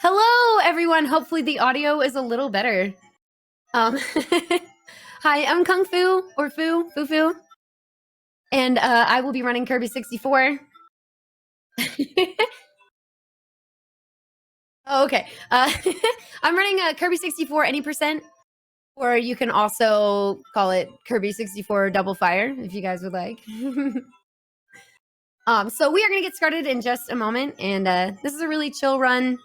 Hello, everyone. Hopefully the audio is a little better. Hi, I'm Kung Fu, or Fu, and I will be running Kirby 64. Oh, okay. I'm running Kirby 64 any percent, or you can also call it Kirby 64 Double Fire if you guys would like. So we are going to get started in just a moment, and this is a really chill run.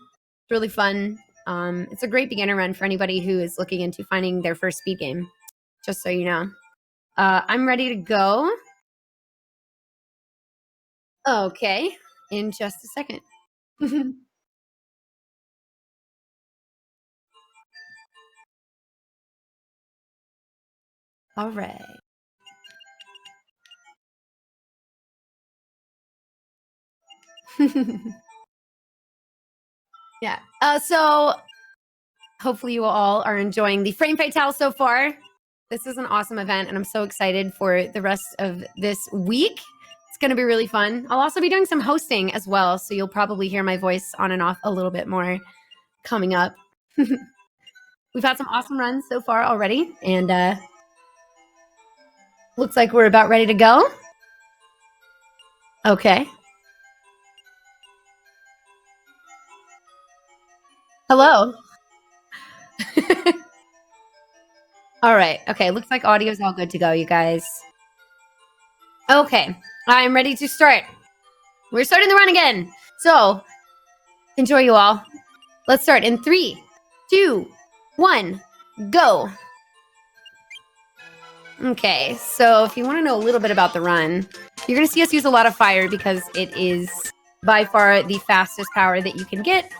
It's really fun. It's a great beginner run for anybody who is looking into finding their first speed game, just so you know. I'm ready to go. Okay, in just a second. All right. Yeah. So hopefully you all are enjoying the Frame Fatale so far. This is an awesome event, and I'm so excited for the rest of this week. It's going to be really fun. I'll also be doing some hosting as well, so you'll probably hear my voice on and off a little bit more coming up. We've had some awesome runs so far already, and looks like we're about ready to go. Okay. Hello. All right. Okay. Looks like audio's all good to go, you guys. Okay. I'm ready to start. We're starting the run again. So enjoy, you all. Let's start in 3, 2, 1, go. Okay. So if you want to know a little bit about the run, you're going to see us use a lot of fire because it is by far the fastest power that you can get.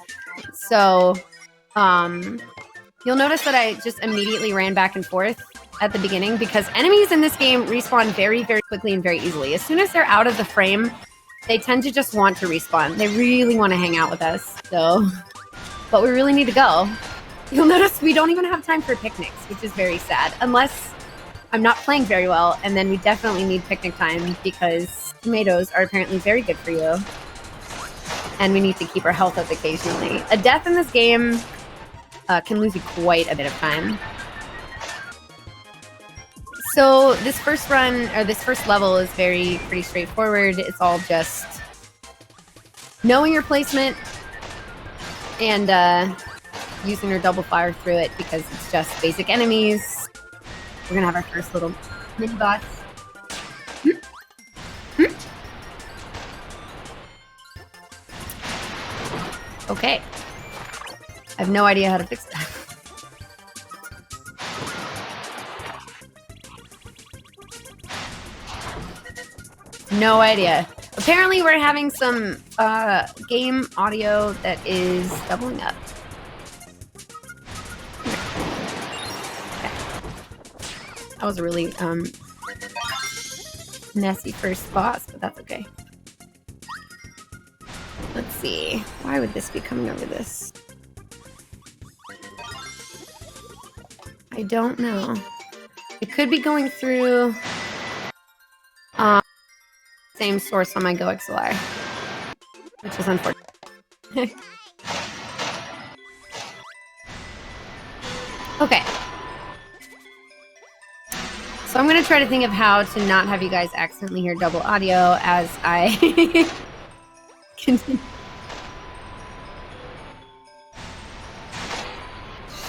So, you'll notice that I just immediately ran back and forth at the beginning because enemies in this game respawn very, very quickly and very easily. As soon as they're out of the frame, they tend to just want to respawn. They really want to hang out with us. So, but we really need to go. You'll notice we don't even have time for picnics, which is very sad. Unless I'm not playing very well, and then we definitely need picnic time because tomatoes are apparently very good for you. And we need to keep our health up occasionally. A death in this game can lose you quite a bit of time. So this first run, or this first level, is pretty straightforward. It's all just knowing your placement and using your double fire through it because it's just basic enemies. We're gonna have our first little mini boss. Okay. I have no idea how to fix that. No idea. Apparently we're having some game audio that is doubling up. Okay. That was a really messy first boss, but that's okay. Let's see. Why would this be coming over this? I don't know. It could be going through same source on my Go XLR, which is unfortunate. Okay. So I'm going to try to think of how to not have you guys accidentally hear double audio as I continue.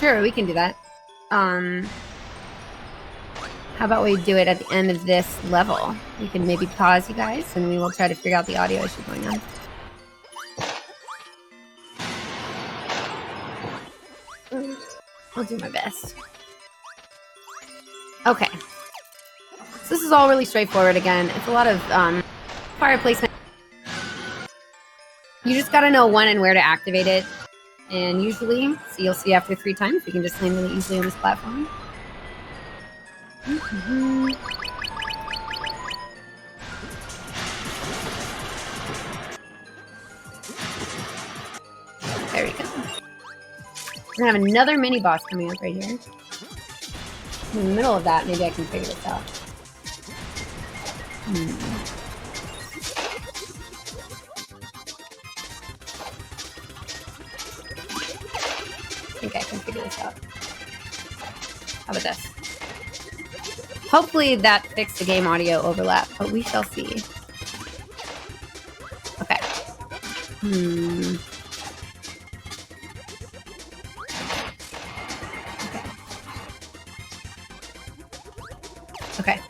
Sure, we can do that. How about we do it at the end of this level? We can maybe pause, you guys, and we will try to figure out the audio issue going on. I'll do my best. Okay. So this is all really straightforward again. It's a lot of fire placement. You just gotta know when and where to activate it. And usually, so you'll see after 3 times, we can just land really easily on this platform. There we go. We're gonna have another mini boss coming up right here. In the middle of that, maybe I can figure this out. figure this out. How about this? Hopefully that fixed the game audio overlap, but we shall see. Okay. Okay.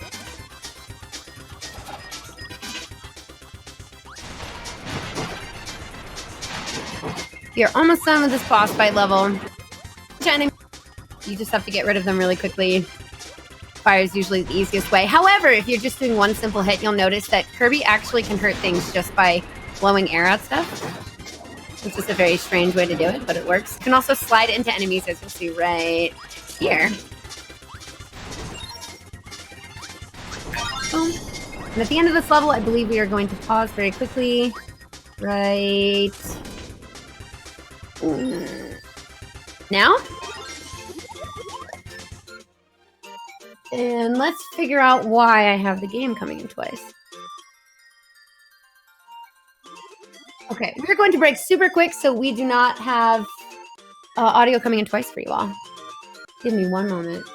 You're almost done with this boss fight level. You just have to get rid of them really quickly. Fire is usually the easiest way. However, if you're just doing one simple hit, you'll notice that Kirby actually can hurt things just by blowing air at stuff. It's just a very strange way to do it, but it works. You can also slide into enemies, as you'll see right here. Boom. And at the end of this level, I believe we are going to pause very quickly. Right now. And let's figure out why I have the game coming in twice. Okay, we're going to break super quick so we do not have audio coming in twice for you all. Give me one moment.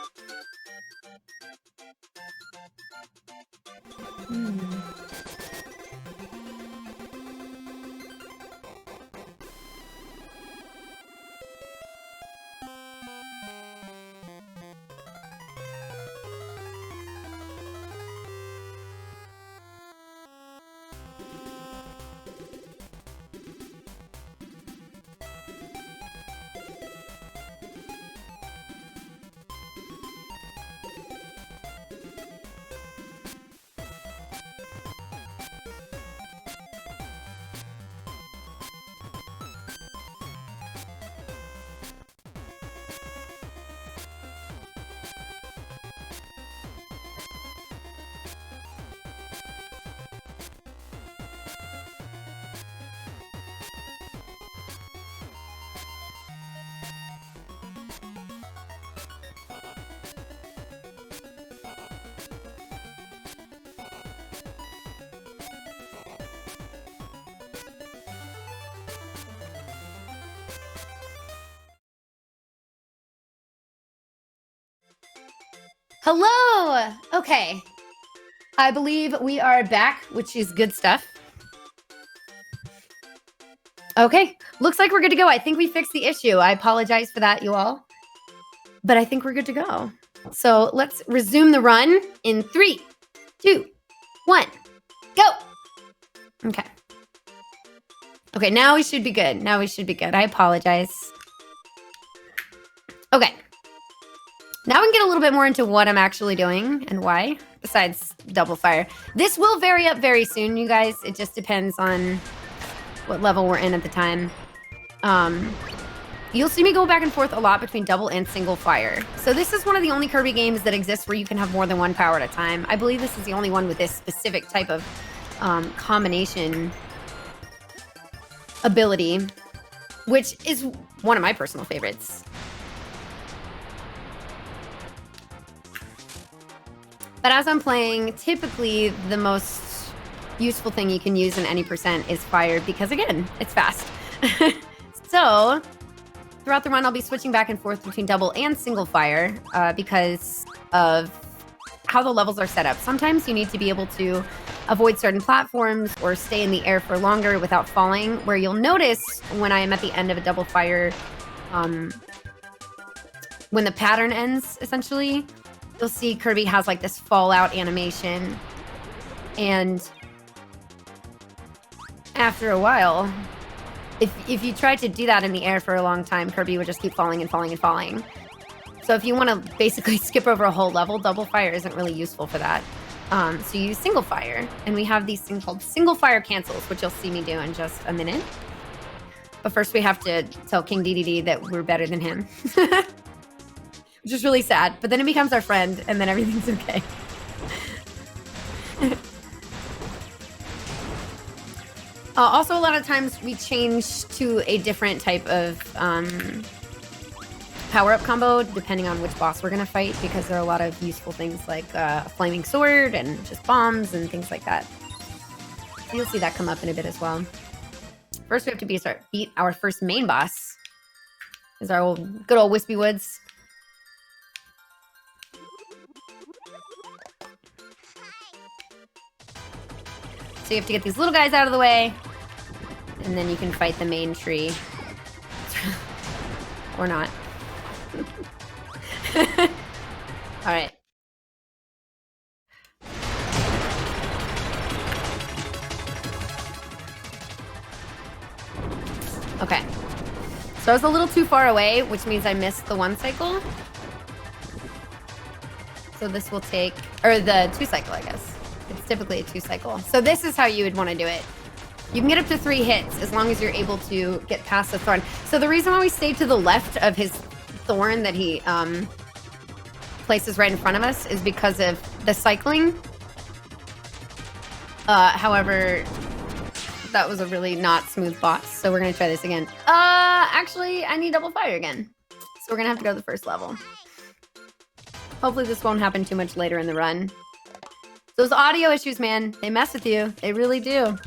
Hello! Okay. I believe we are back, which is good stuff. Okay. Looks like we're good to go. I think we fixed the issue. I apologize for that, you all. But I think we're good to go. So let's resume the run in 3, 2, 1, go! Okay. Okay, now we should be good. Now we should be good. I apologize. Okay. Now we can get a little bit more into what I'm actually doing and why, besides double fire. This will vary up very soon, you guys. It just depends on what level we're in at the time. You'll see me go back and forth a lot between double and single fire. So this is one of the only Kirby games that exists where you can have more than one power at a time. I believe this is the only one with this specific type of combination ability, which is one of my personal favorites. But as I'm playing, typically the most useful thing you can use in any percent is fire because, again, it's fast. So throughout the run, I'll be switching back and forth between double and single fire because of how the levels are set up. Sometimes you need to be able to avoid certain platforms or stay in the air for longer without falling, where you'll notice when I am at the end of a double fire, when the pattern ends, essentially, you'll see Kirby has like this fallout animation. And after a while, if you try to do that in the air for a long time, Kirby would just keep falling and falling and falling. So if you want to basically skip over a whole level, double fire isn't really useful for that. So you use single fire, and we have these things called single fire cancels, which you'll see me do in just a minute. But first we have to tell King DDD that we're better than him. Which is really sad, but then it becomes our friend, and then everything's okay. Also, a lot of times we change to a different type of power-up combo, depending on which boss we're going to fight, because there are a lot of useful things like a flaming sword and just bombs and things like that. So you'll see that come up in a bit as well. First, we have to beat our first main boss. Is our good old Wispy Woods. So you have to get these little guys out of the way, and then you can fight the main tree. Or not. All right. Okay. So I was a little too far away, which means I missed the 1 cycle. So this will take, or the 2 cycle, I guess. It's typically a 2 cycle. So this is how you would want to do it. You can get up to 3 hits as long as you're able to get past the thorn. So the reason why we stay to the left of his thorn that he places right in front of us is because of the cycling. However, that was a really not smooth boss. So we're going to try this again. Actually, I need double fire again. So we're going to have to go to the first level. Hopefully this won't happen too much later in the run. Those audio issues, man, they mess with you. They really do.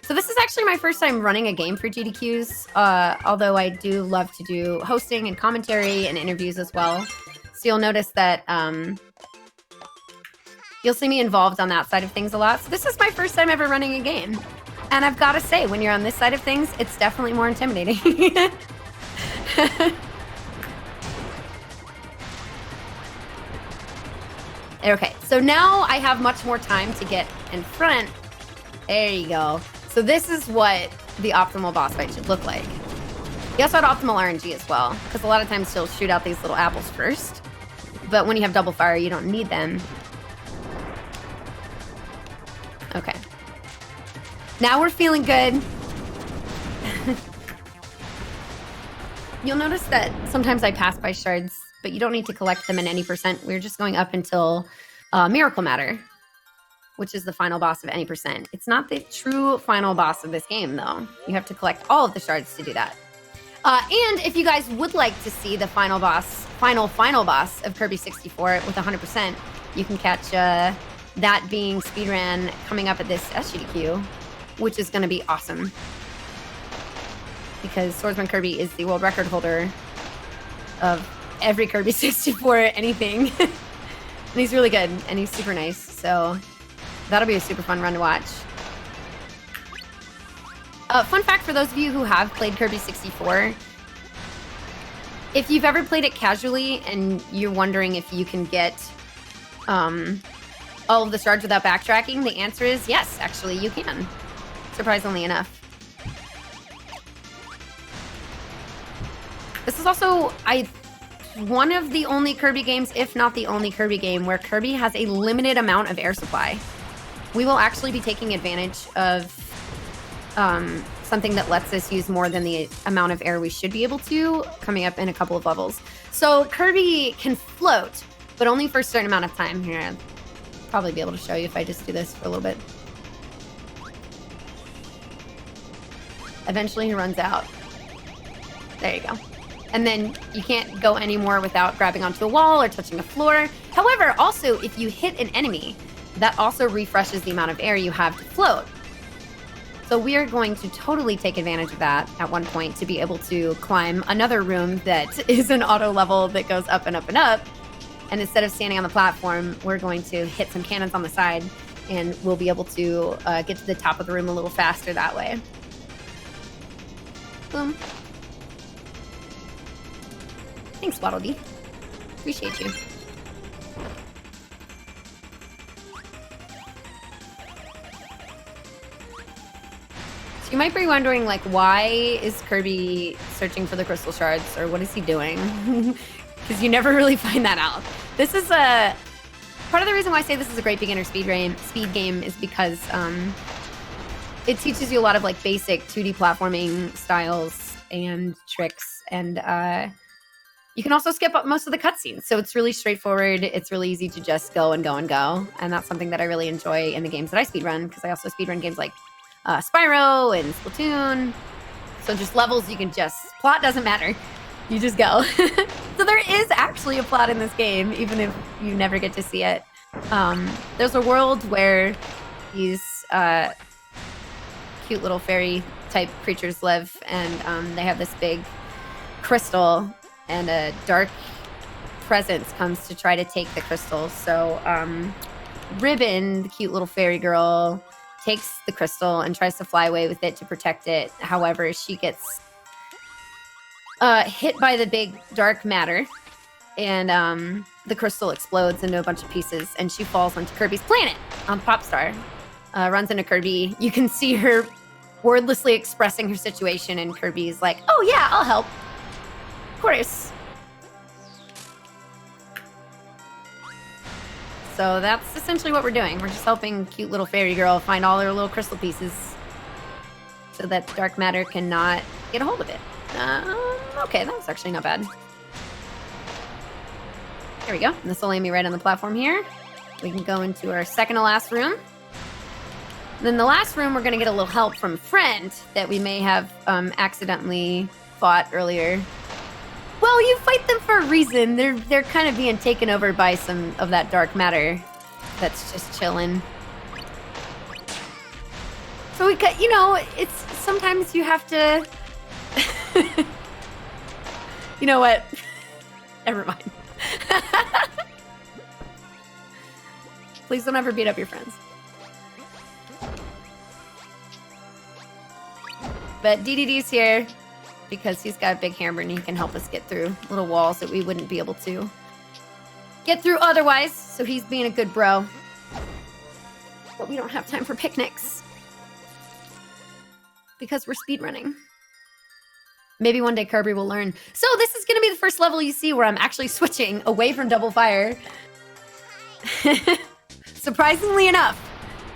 So this is actually my first time running a game for GDQs, although I do love to do hosting and commentary and interviews as well. So you'll notice that you'll see me involved on that side of things a lot. So this is my first time ever running a game. And I've got to say, when you're on this side of things, it's definitely more intimidating. Okay, so now I have much more time to get in front. There you go. So this is what the optimal boss fight should look like. You also had optimal RNG as well, because a lot of times you'll shoot out these little apples first. But when you have double fire, you don't need them. Okay. Now we're feeling good. You'll notice that sometimes I pass by shards, but you don't need to collect them in any percent. We're just going up until Miracle Matter, which is the final boss of any percent. It's not the true final boss of this game, though. You have to collect all of the shards to do that. And if you guys would like to see the final boss of Kirby 64 with 100%, you can catch that being speedrun coming up at this SGDQ, which is going to be awesome. Because Swordsman Kirby is the world record holder of every Kirby 64 anything. And he's really good, and he's super nice, so that'll be a super fun run to watch. Fun fact for those of you who have played Kirby 64, if you've ever played it casually and you're wondering if you can get all of the shards without backtracking, the answer is yes, actually, you can. Surprisingly enough. This is also, one of the only Kirby games, if not the only Kirby game, where Kirby has a limited amount of air supply. We will actually be taking advantage of something that lets us use more than the amount of air we should be able to coming up in a couple of levels. So Kirby can float, but only for a certain amount of time. Here, I'll probably be able to show you if I just do this for a little bit. Eventually he runs out. There you go. And then you can't go anymore without grabbing onto the wall or touching the floor. However, also, if you hit an enemy, that also refreshes the amount of air you have to float. So we are going to totally take advantage of that at one point to be able to climb another room that is an auto level that goes up and up and up. And instead of standing on the platform, we're going to hit some cannons on the side, and we'll be able to get to the top of the room a little faster that way. Boom. Thanks, Waddle Dee. Appreciate you. So you might be wondering, like, why is Kirby searching for the crystal shards, or what is he doing? Because you never really find that out. This is a... Part of the reason why I say this is a great beginner speed game is because it teaches you a lot of, like, basic 2D platforming styles and tricks, and you can also skip up most of the cutscenes, so it's really straightforward. It's really easy to just go and go and go, and that's something that I really enjoy in the games that I speedrun, because I also speedrun games like Spyro and Splatoon. So just levels you can just... Plot doesn't matter. You just go. So there is actually a plot in this game, even if you never get to see it. There's a world where these cute little fairy-type creatures live, and they have this big crystal, and a dark presence comes to try to take the crystal. So Ribbon, the cute little fairy girl, takes the crystal and tries to fly away with it to protect it. However, she gets hit by the big dark matter, and the crystal explodes into a bunch of pieces, and she falls onto Kirby's planet on Popstar. Runs into Kirby. You can see her wordlessly expressing her situation, and Kirby's like, "Oh yeah, I'll help. Of course." So that's essentially what we're doing. We're just helping cute little fairy girl find all her little crystal pieces so that dark matter cannot get a hold of it. Okay, that was actually not bad. There we go. This will lay me right on the platform here. We can go into our second to last room. Then the last room, we're going to get a little help from a friend that we may have accidentally fought earlier. Well, you fight them for a reason. They're kind of being taken over by some of that dark matter that's just chilling. So we got, it's sometimes you have to. You know what? Never mind. Please don't ever beat up your friends. But DDD's here because he's got a big hammer and he can help us get through little walls that we wouldn't be able to get through otherwise. So he's being a good bro. But we don't have time for picnics because we're speedrunning. Maybe one day Kirby will learn. So this is going to be the first level you see where I'm actually switching away from double fire. Surprisingly enough.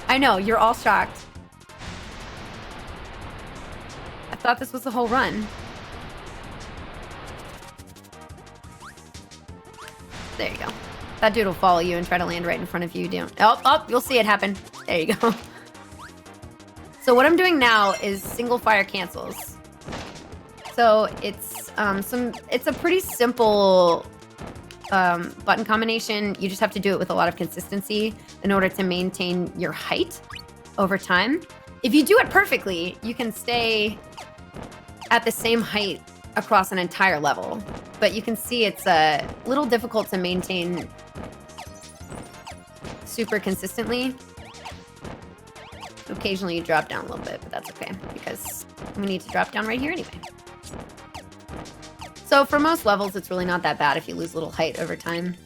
I know, you're all shocked. I thought this was the whole run. There you go. That dude will follow you and try to land right in front of you. Oh, you'll see it happen. There you go. So what I'm doing now is single fire cancels. So it's a pretty simple button combination. You just have to do it with a lot of consistency in order to maintain your height over time. If you do it perfectly, you can stay at the same height across an entire level. But you can see it's a little difficult to maintain super consistently. Occasionally you drop down a little bit, but that's okay because we need to drop down right here anyway. So for most levels, it's really not that bad if you lose a little height over time.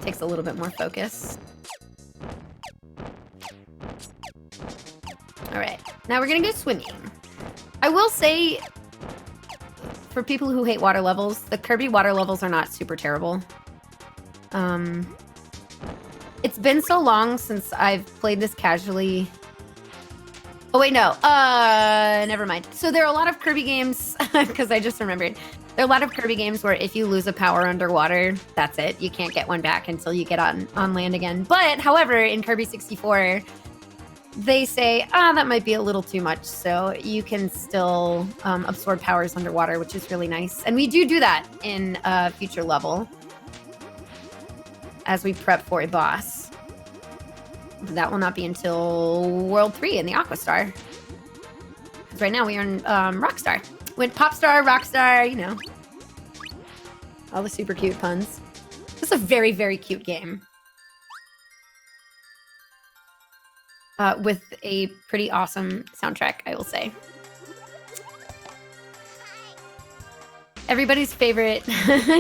Takes a little bit more focus. All right, now we're gonna go swimming. I will say, for people who hate water levels, the Kirby water levels are not super terrible. It's been so long since I've played this casually. Oh wait, no, never mind. So there are a lot of Kirby games, because I just remembered. There are a lot of Kirby games where if you lose a power underwater, that's it. You can't get one back until you get on land again. But, however, in Kirby 64, they say, that might be a little too much. So you can still absorb powers underwater, which is really nice. And we do that in a future level as we prep for a boss. That will not be until World 3 in the Aqua Star. Because right now we are in Rockstar. With Popstar, Rockstar, all the super cute puns. This is a very, very cute game. With a pretty awesome soundtrack, I will say. Everybody's favorite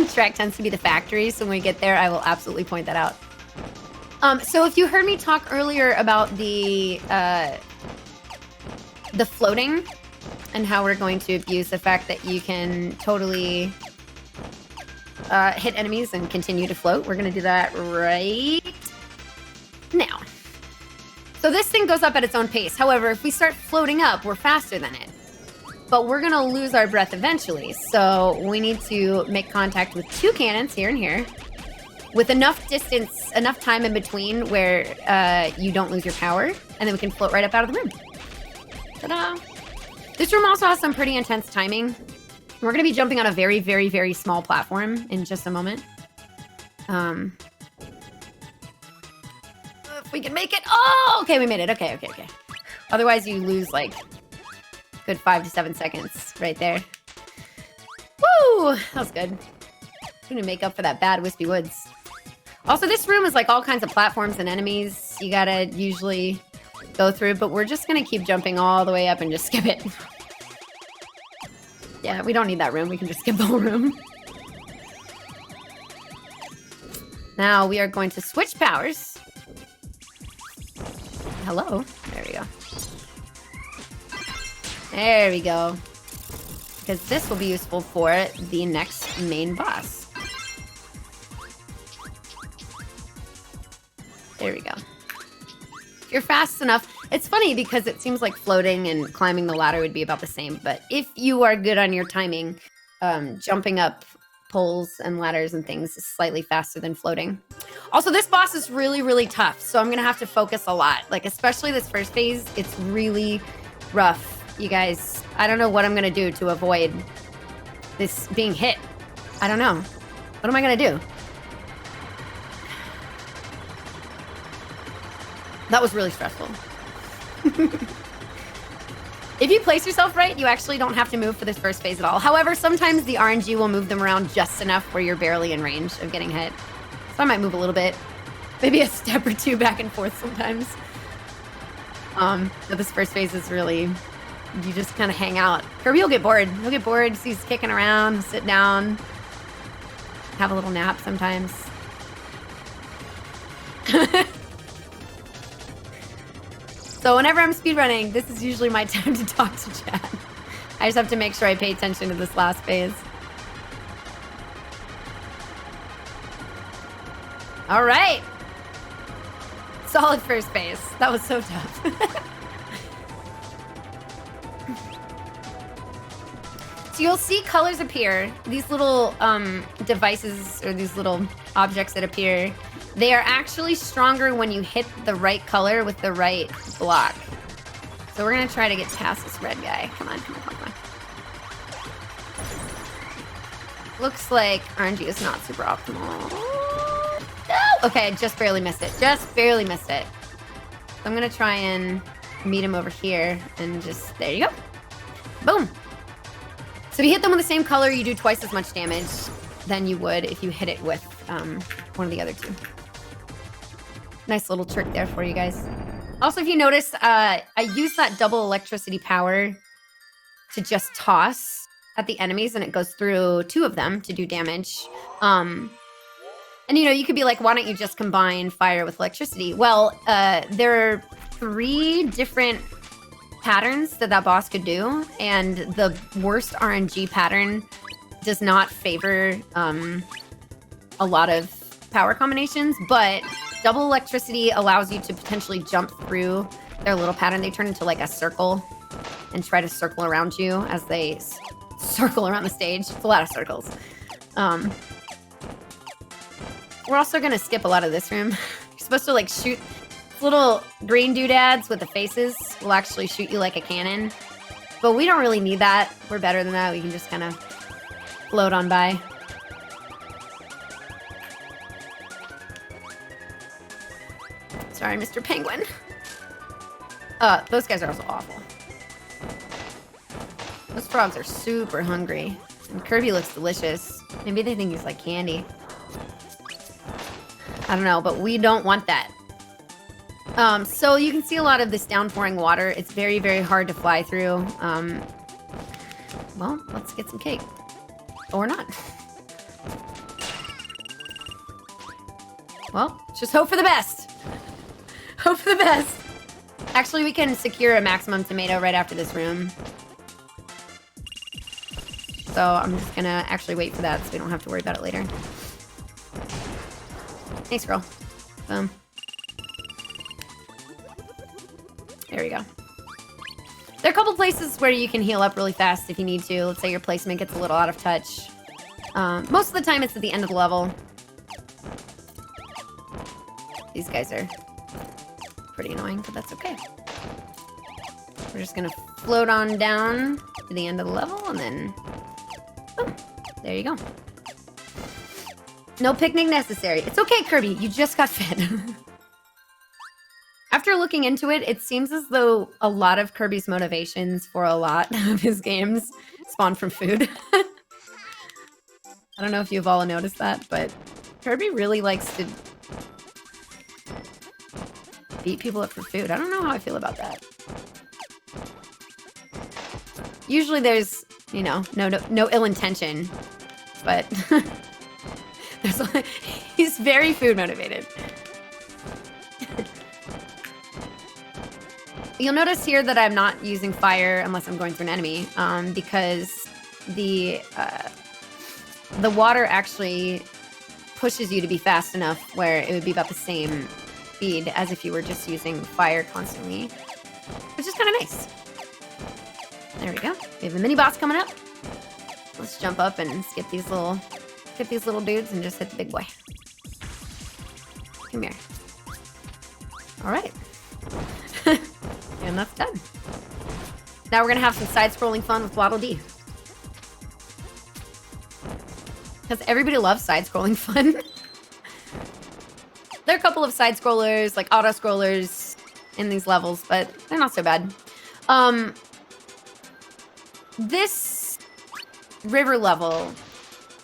track tends to be the factory, so when we get there, I will absolutely point that out. So if you heard me talk earlier about the floating and how we're going to abuse the fact that you can totally hit enemies and continue to float, we're going to do that right now. So this thing goes up at its own pace. However, if we start floating up, we're faster than it. But we're going to lose our breath eventually. So we need to make contact with two cannons here and here, with enough distance, enough time in between where you don't lose your power, and then we can float right up out of the room. Ta-da! This room also has some pretty intense timing. We're going to be jumping on a very, very, very small platform in just a moment. If we can make it. Oh, okay, we made it. Okay. Otherwise, you lose, like, Good 5 to 7 seconds right there. Woo! That was good. I'm gonna make up for that bad Wispy Woods. Also, this room is like all kinds of platforms and enemies you gotta usually go through, but we're just gonna keep jumping all the way up and just skip it. Yeah, we don't need that room. We can just skip the whole room. Now we are going to switch powers. Hello. There we go. There we go. Because this will be useful for the next main boss. There we go. If you're fast enough, it's funny because it seems like floating and climbing the ladder would be about the same, but if you are good on your timing, jumping up poles and ladders and things is slightly faster than floating. Also, this boss is really, really tough, so I'm gonna have to focus a lot. Like, especially this first phase, it's really rough. You guys, I don't know what I'm gonna do to avoid this being hit. I don't know. What am I gonna do? That was really stressful. If you place yourself right, you actually don't have to move for this first phase at all. However, sometimes the RNG will move them around just enough where you're barely in range of getting hit. So I might move a little bit. Maybe a step or two back and forth sometimes. But this first phase is really, you just kind of hang out. Kirby will get bored. He'll get bored, so he's kicking around, he'll sit down, have a little nap sometimes. So whenever I'm speedrunning, this is usually my time to talk to chat. I just have to make sure I pay attention to this last phase. All right. Solid first phase. That was so tough. So you'll see colors appear. These little devices or these little objects that appear, they are actually stronger when you hit the right color with the right block. So we're gonna try to get past this red guy. Come on, come on, come on, come on. Looks like RNG is not super optimal. No! Okay, I just barely missed it. Just barely missed it. So I'm gonna try and meet him over here and just, there you go. Boom. So if you hit them with the same color, you do twice as much damage than you would if you hit it with one of the other two. Nice little trick there for you guys. Also, if you notice, I use that double electricity power to just toss at the enemies, and it goes through two of them to do damage. And, you know, you could be like, why don't you just combine fire with electricity? Well, there are 3 different patterns that boss could do, and the worst RNG pattern does not favor a lot of power combinations, but double electricity allows you to potentially jump through their little pattern. They turn into like a circle and try to circle around you as they circle around the stage. It's a lot of circles. We're also gonna skip a lot of this room. You're supposed to like shoot little green doodads with the faces will actually shoot you like a cannon, but we don't really need that. We're better than that. We can just kind of float on by. Sorry, Mr. Penguin. Those guys are also awful. Those frogs are super hungry. And Kirby looks delicious. Maybe they think he's like candy. I don't know, but we don't want that. So you can see a lot of this downpouring water. It's very, very hard to fly through. Well, let's get some cake. Or not. Well, just hope for the best. Hope for the best. Actually, we can secure a maximum tomato right after this room. So I'm just gonna actually wait for that so we don't have to worry about it later. Thanks, girl. Boom. There we go. There are a couple places where you can heal up really fast if you need to. Let's say your placement gets a little out of touch. Most of the time it's at the end of the level. These guys are pretty annoying, but that's okay. We're just gonna float on down to the end of the level and then boom, there you go. No picnic necessary. It's okay, Kirby, you just got fed. After after looking into it, it seems as though a lot of Kirby's motivations for a lot of his games spawn from food. I don't know if you've all noticed that, but Kirby really likes to beat people up for food. I don't know how I feel about that. Usually there's, you know, no ill intention, but he's very food motivated. You'll notice here that I'm not using fire unless I'm going through an enemy, because the water actually pushes you to be fast enough where it would be about the same speed as if you were just using fire constantly, which is kind of nice. There we go. We have a mini boss coming up. Let's jump up and skip these little dudes and just hit the big boy. Come here. All right. And that's done. Now we're gonna have some side-scrolling fun with Waddle Dee. Because everybody loves side-scrolling fun. There are a couple of side-scrollers, like auto-scrollers in these levels, but they're not so bad. This river level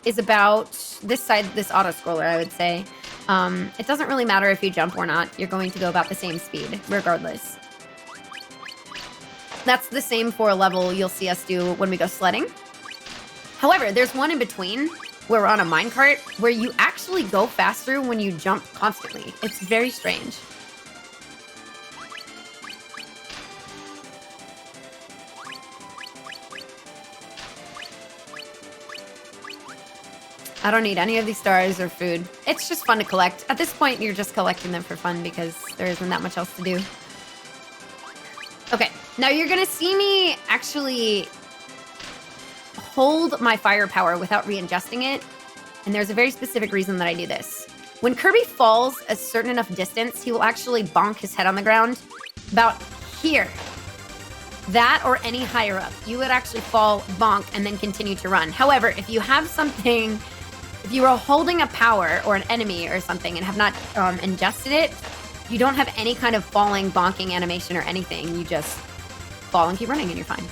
is about this auto-scroller, I would say. It doesn't really matter if you jump or not. You're going to go about the same speed, regardless. That's the same for a level you'll see us do when we go sledding. However, there's one in between where we're on a minecart where you actually go faster when you jump constantly. It's very strange. I don't need any of these stars or food. It's just fun to collect. At this point, you're just collecting them for fun because there isn't that much else to do. Okay, now you're gonna see me actually hold my firepower without re-ingesting it. And there's a very specific reason that I do this. When Kirby falls a certain enough distance, he will actually bonk his head on the ground about here. That or any higher up. You would actually fall, bonk, and then continue to run. However, if you have something, if you are holding a power or an enemy or something and have not ingested it, you don't have any kind of falling, bonking animation or anything. You just fall and keep running and you're fine.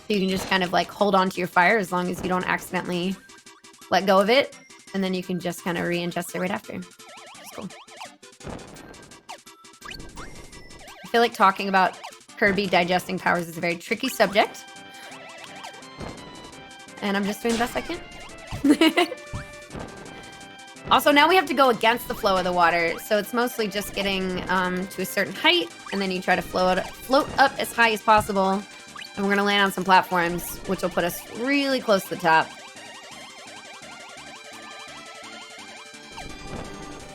You can just kind of like hold on to your fire as long as you don't accidentally let go of it. And then you can just kind of re-ingest it right after. That's cool. I feel like talking about Kirby digesting powers is a very tricky subject. And I'm just doing the best I can. Also, now we have to go against the flow of the water. So it's mostly just getting to a certain height. And then you try to float up as high as possible. And we're going to land on some platforms, which will put us really close to the top.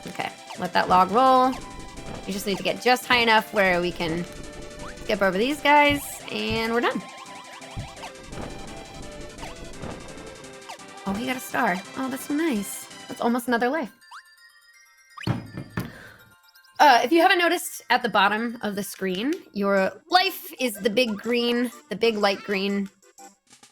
Okay, let that log roll. You just need to get just high enough where we can skip over these guys, and we're done. Oh, he got a star. Oh, that's so nice. That's almost another life. If you haven't noticed at the bottom of the screen, your life is the big green, the big light green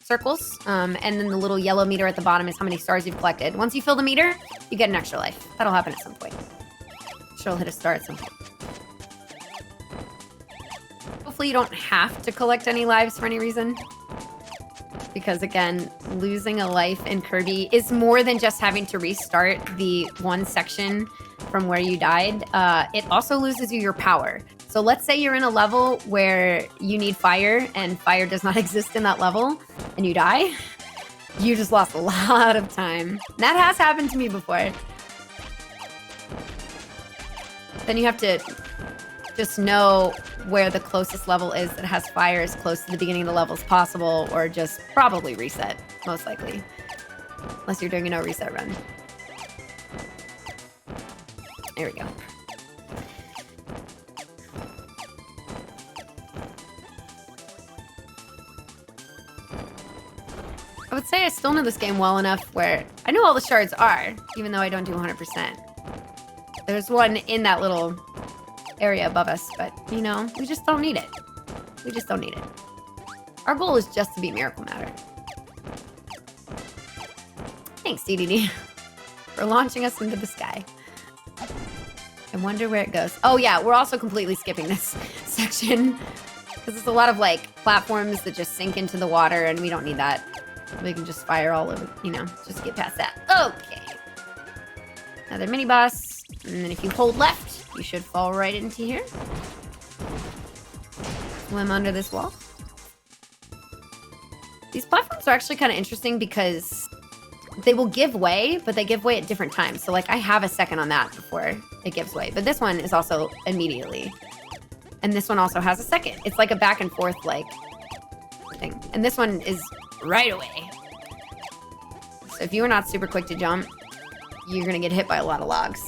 circles. And then the little yellow meter at the bottom is how many stars you've collected. Once you fill the meter, you get an extra life. That'll happen at some point. I'm sure I'll hit a star at some point. Hopefully you don't have to collect any lives for any reason. Because again, losing a life in Kirby is more than just having to restart the one section from where you died. It also loses you your power. So let's say you're in a level where you need fire and fire does not exist in that level and you die. You just lost a lot of time. That has happened to me before. Then you have to just know where the closest level is that has fire as close to the beginning of the level as possible, or just probably reset, most likely. Unless you're doing a no reset run. There we go. I would say I still know this game well enough where I know all the shards are, even though I don't do 100%. There's one in that little area above us, but, you know, we just don't need it. We just don't need it. Our goal is just to beat Miracle Matter. Thanks, DDD, for launching us into the sky. I wonder where it goes. Oh yeah, we're also completely skipping this section because it's a lot of like platforms that just sink into the water and we don't need that. We can just fire all over, you know, just get past that. Okay. Another mini boss. And then if you hold left, you should fall right into here. Swim under this wall. These platforms are actually kind of interesting because they will give way, but they give way at different times. So like I have a second on that before it gives way. But this one is also immediately. And this one also has a second. It's like a back and forth like thing. And this one is right away. So if you are not super quick to jump, you're gonna get hit by a lot of logs.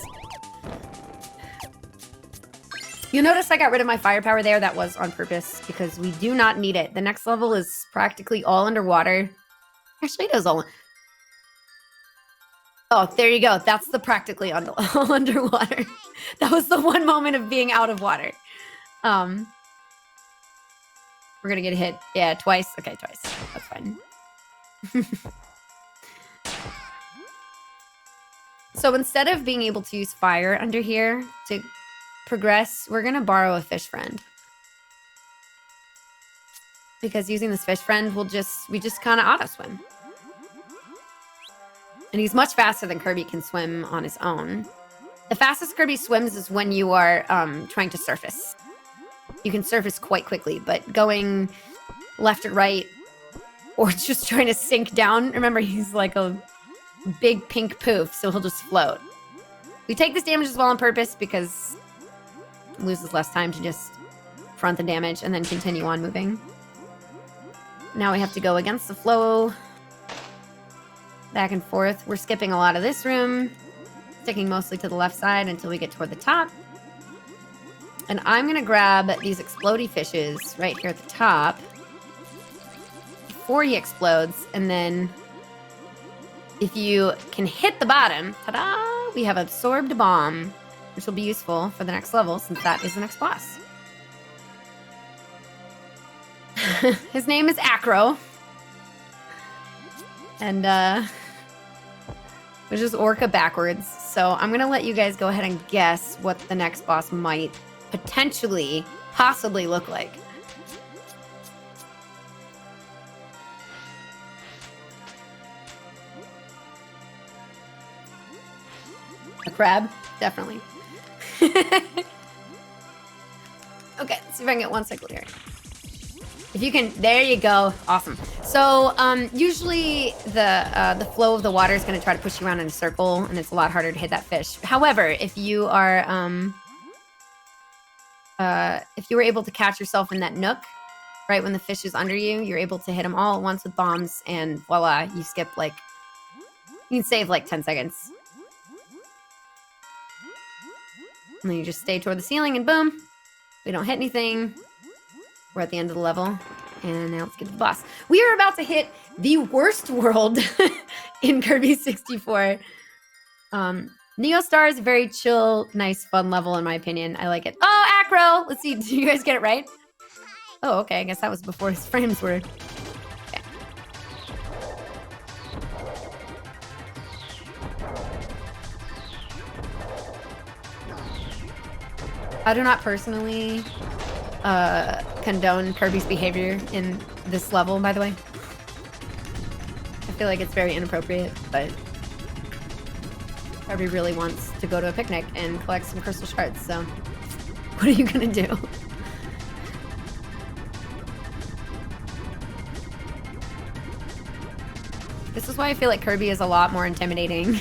You notice I got rid of my firepower there. That was on purpose because we do not need it. The next level is practically all underwater. Actually, it is all... Oh, there you go. That's the practically all underwater. That was the one moment of being out of water. We're gonna get hit. Yeah, twice. Okay, twice. That's fine. So instead of being able to use fire under here to progress, we're gonna borrow a fish friend. Because using this fish friend, we just kind of auto swim. And he's much faster than Kirby can swim on his own. The fastest Kirby swims is when you are trying to surface. You can surface quite quickly, but going left or right, or just trying to sink down. Remember, he's like a big pink poof, so he'll just float. We take this damage as well on purpose because it loses less time to just front the damage and then continue on moving. Now we have to go against the flow. Back and forth. We're skipping a lot of this room. Sticking mostly to the left side until we get toward the top. And I'm going to grab these explodey fishes right here at the top before he explodes. And then if you can hit the bottom, ta-da, we have absorbed bomb, which will be useful for the next level since that is the next boss. His name is Acro. And, which is Orca backwards. So I'm going to let you guys go ahead and guess what the next boss might potentially, possibly look like. A crab? Definitely. Okay, let's see if I can get one cycle here. If you can, there you go. Awesome. So usually the flow of the water is going to try to push you around in a circle, and it's a lot harder to hit that fish. However, if you are if you were able to catch yourself in that nook, right when the fish is under you, you're able to hit them all at once with bombs, and voila, you skip like, you can save like 10 seconds. And then you just stay toward the ceiling, and boom, we don't hit anything. We're at the end of the level, and now let's get to the boss. We are about to hit the worst world in Kirby 64. Neo Star is a very chill, nice, fun level in my opinion. I like it. Oh, Acro! Let's see, did you guys get it right? Oh, okay, I guess that was before his frames were... Okay. I do not personally... condone Kirby's behavior in this level, by the way. I feel like it's very inappropriate, but Kirby really wants to go to a picnic and collect some crystal shards, so what are you gonna do? This is why I feel like Kirby is a lot more intimidating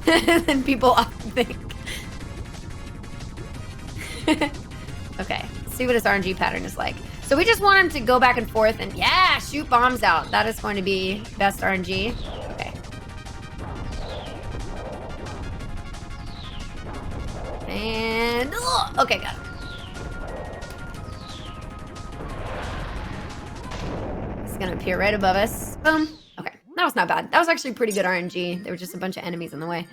than people often think. Okay. See what his RNG pattern is like. So we just want him to go back and forth and yeah, shoot bombs out. That is going to be best RNG. Okay. And okay, got it. It's gonna appear right above us. Boom. Okay, that was not bad. That was actually pretty good RNG. There were just a bunch of enemies in the way.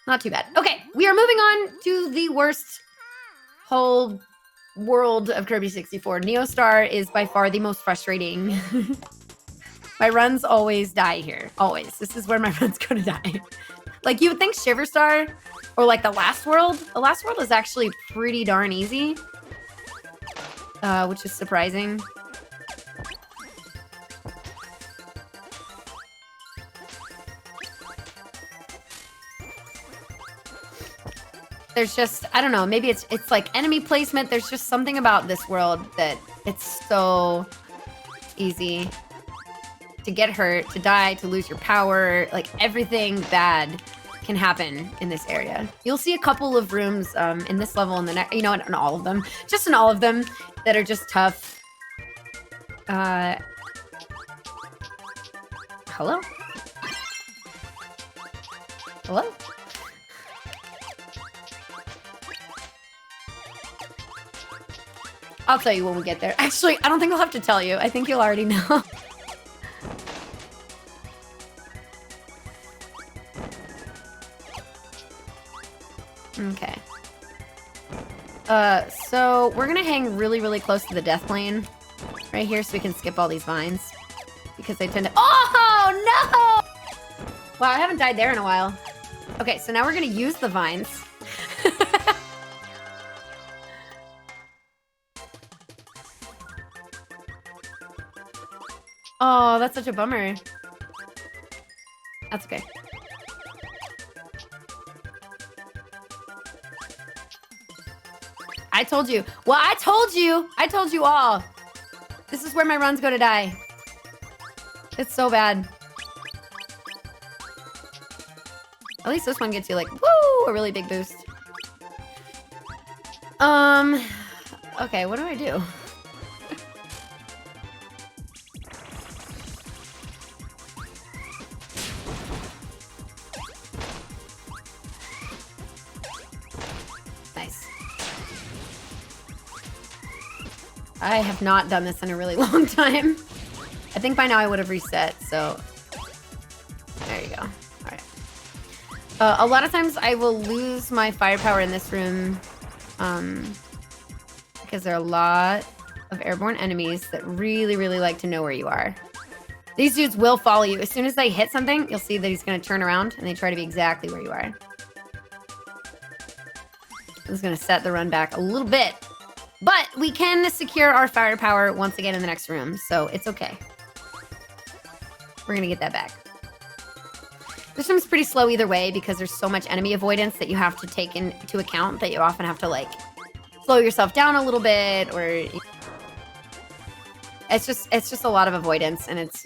Not too bad. Okay, we are moving on to the worst whole world of Kirby 64. Neo Star is by far the most frustrating. My runs always die here. Always. This is where my run's gonna die. Like, you would think Shiver Star or like the last world. The last world is actually pretty darn easy, which is surprising. There's just, I don't know, maybe it's like enemy placement. There's just something about this world that it's so easy to get hurt, to die, to lose your power. Like, everything bad can happen in this area. You'll see a couple of rooms in this level and the next, you know, in all of them, just in all of them, that are just tough. Hello? Hello? I'll tell you when we get there. Actually, I don't think I'll have to tell you. I think you'll already know. Okay. So we're gonna hang really, really close to the death lane right here so we can skip all these vines. Because they tend to— Oh, no! Wow, I haven't died there in a while. Okay, so now we're gonna use the vines. Oh, that's such a bummer. That's okay. I told you. Well, I told you. I told you all. This is where my run's gonna die. It's so bad. At least this one gets you like, woo, a really big boost. Okay, what do I do? Nice. I have not done this in a really long time. I think by now I would have reset, so there you go. All right. A lot of times I will lose my firepower in this room because there are a lot of airborne enemies that really, really like to know where you are. These dudes will follow you. As soon as they hit something, you'll see that he's going to turn around and they try to be exactly where you are. I'm just going to set the run back a little bit. But we can secure our firepower once again in the next room, so it's okay. We're going to get that back. This room's pretty slow either way because there's so much enemy avoidance that you have to take into account that you often have to, like, slow yourself down a little bit, or it's just a lot of avoidance and it's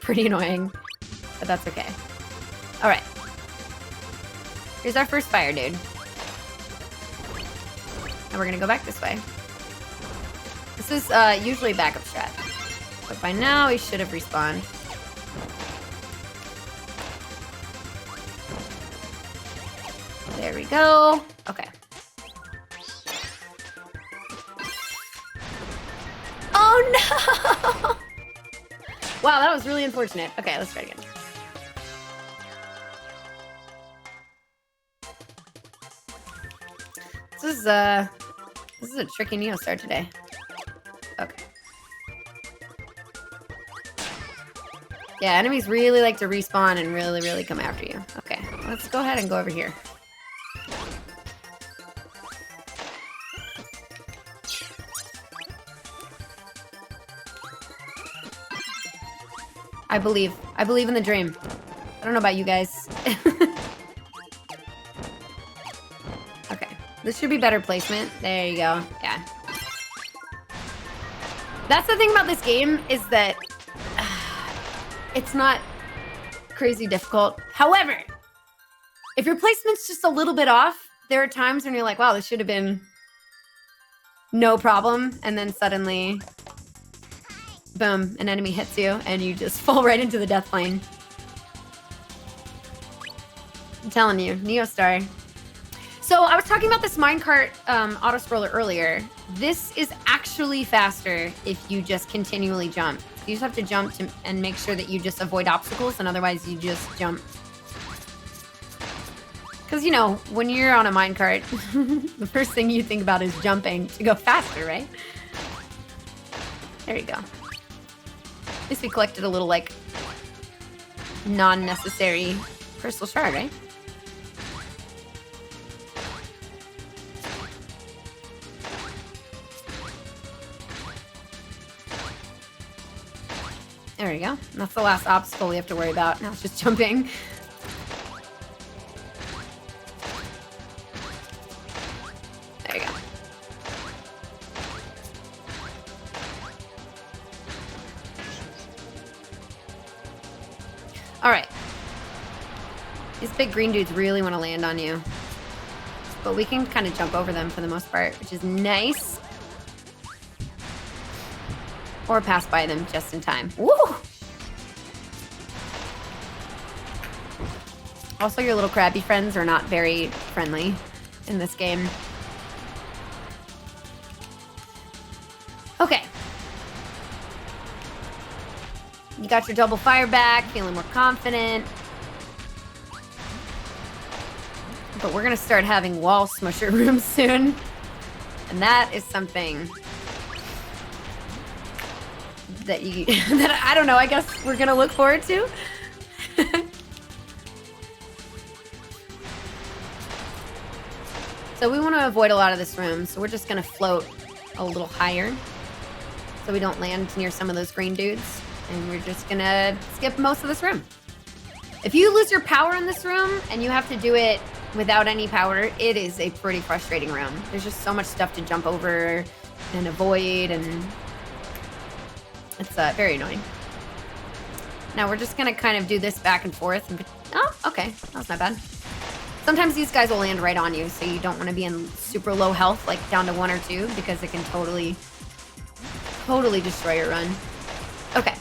pretty annoying, but that's okay. All right. Here's our first fire, dude. And we're gonna go back this way. This is usually backup strat, but by now we should have respawned. There we go. Okay. Oh no! Wow, that was really unfortunate. Okay, let's try it again. This is a tricky Neo Star today. Okay. Yeah, enemies really like to respawn and really, really come after you. Okay, let's go ahead and go over here. I believe in the dream. I don't know about you guys. Okay, this should be better placement. There you go. Yeah. That's the thing about this game is that it's not crazy difficult. However, if your placement's just a little bit off, there are times when you're like, wow, this should have been no problem. And then suddenly, boom, an enemy hits you and you just fall right into the death lane. I'm telling you, Neo Star. So I was talking about this minecart auto scroller earlier. This is actually faster if you just continually jump. You just have to jump and make sure that you just avoid obstacles, and otherwise you just jump. Because, you know, when you're on a minecart, the first thing you think about is jumping to go faster, right? There you go. At least we collected a little, like, non-necessary crystal shard, right? There we go. And that's the last obstacle we have to worry about. Now it's just jumping. There you go. All right. These big green dudes really want to land on you. But we can kind of jump over them for the most part, which is nice. Or pass by them just in time. Woo! Also, your little crabby friends are not very friendly in this game. Okay. You got your double fire back, feeling more confident. But we're gonna start having wall smusher rooms soon. And that is something that you, that I don't know, I guess we're gonna look forward to. So we want to avoid a lot of this room, so we're just gonna float a little higher so we don't land near some of those green dudes. And we're just gonna skip most of this room. If you lose your power in this room and you have to do it without any power, it is a pretty frustrating room. There's just so much stuff to jump over and avoid, and it's very annoying. Now we're just gonna kind of do this back and forth. And, oh, okay, that's not bad. Sometimes these guys will land right on you, so you don't want to be in super low health, like down to 1 or 2, because it can totally destroy your run. Okay.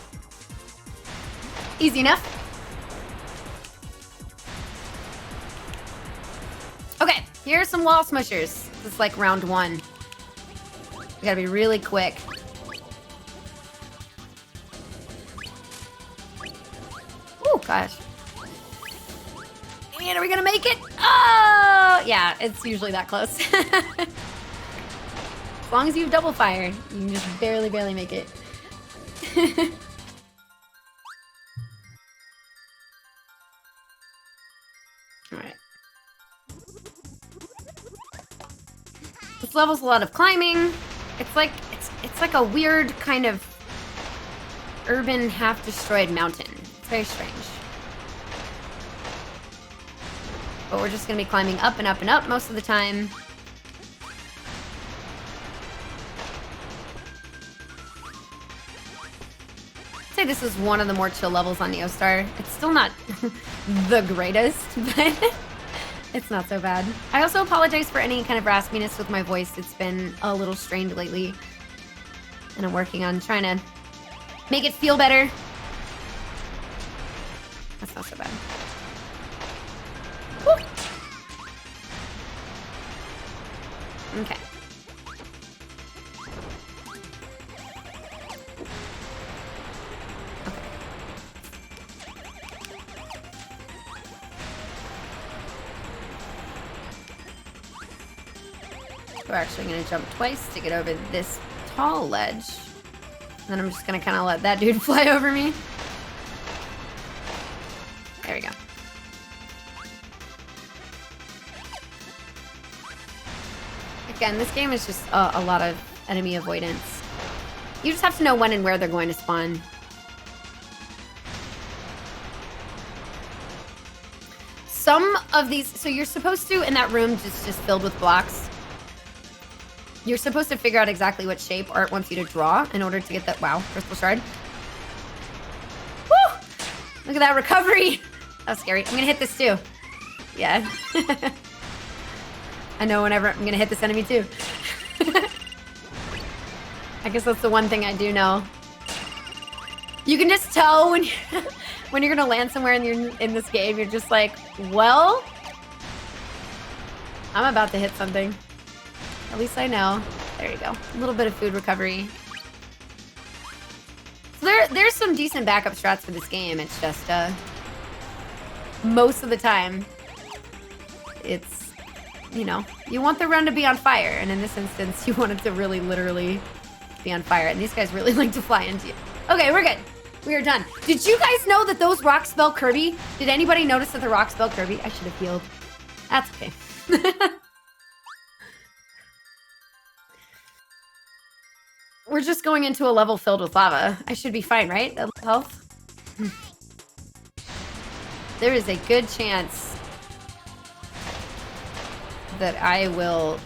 Easy enough. Okay, here are some wall smushers. This is like round 1. You gotta be really quick. Oh, gosh. Man, are we gonna make it? Oh, yeah, it's usually that close. As long as you have double fire, you can just barely make it. All right. This level's a lot of climbing. It's like a weird kind of urban half-destroyed mountain. It's very strange. But we're just gonna be climbing up and up and up most of the time. I'd say this is one of the more chill levels on Neostar. It's still not the greatest, but it's not so bad. I also apologize for any kind of raspiness with my voice. It's been a little strained lately, and I'm working on trying to make it feel better. That's not so bad. Woo. Okay. We're actually going to jump twice to get over this tall ledge. And then I'm just going to kind of let that dude fly over me. There we go. Again, this game is just a lot of enemy avoidance. You just have to know when and where they're going to spawn. Some of these... So you're supposed to, in that room just filled with blocks, you're supposed to figure out exactly what shape Art wants you to draw in order to get that... Wow, crystal shard. Woo! Look at that recovery! That was scary. I'm gonna hit this too. Yeah. I know whenever I'm gonna hit this enemy too. I guess that's the one thing I do know. You can just tell when you're gonna land somewhere and you're in this game, you're just like, well, I'm about to hit something. At least I know. There you go. A little bit of food recovery. So there's some decent backup strats for this game. It's just most of the time it's, you know, you want the run to be on fire, and in this instance you want it to really literally be on fire, and these guys really like to fly into you. Okay, we're good. We are done. Did you guys know that those rocks spell Kirby? Did anybody notice that the rocks spell Kirby? I should have healed. That's okay. We're just going into a level filled with lava. I should be fine, right? Health? There is a good chance that I will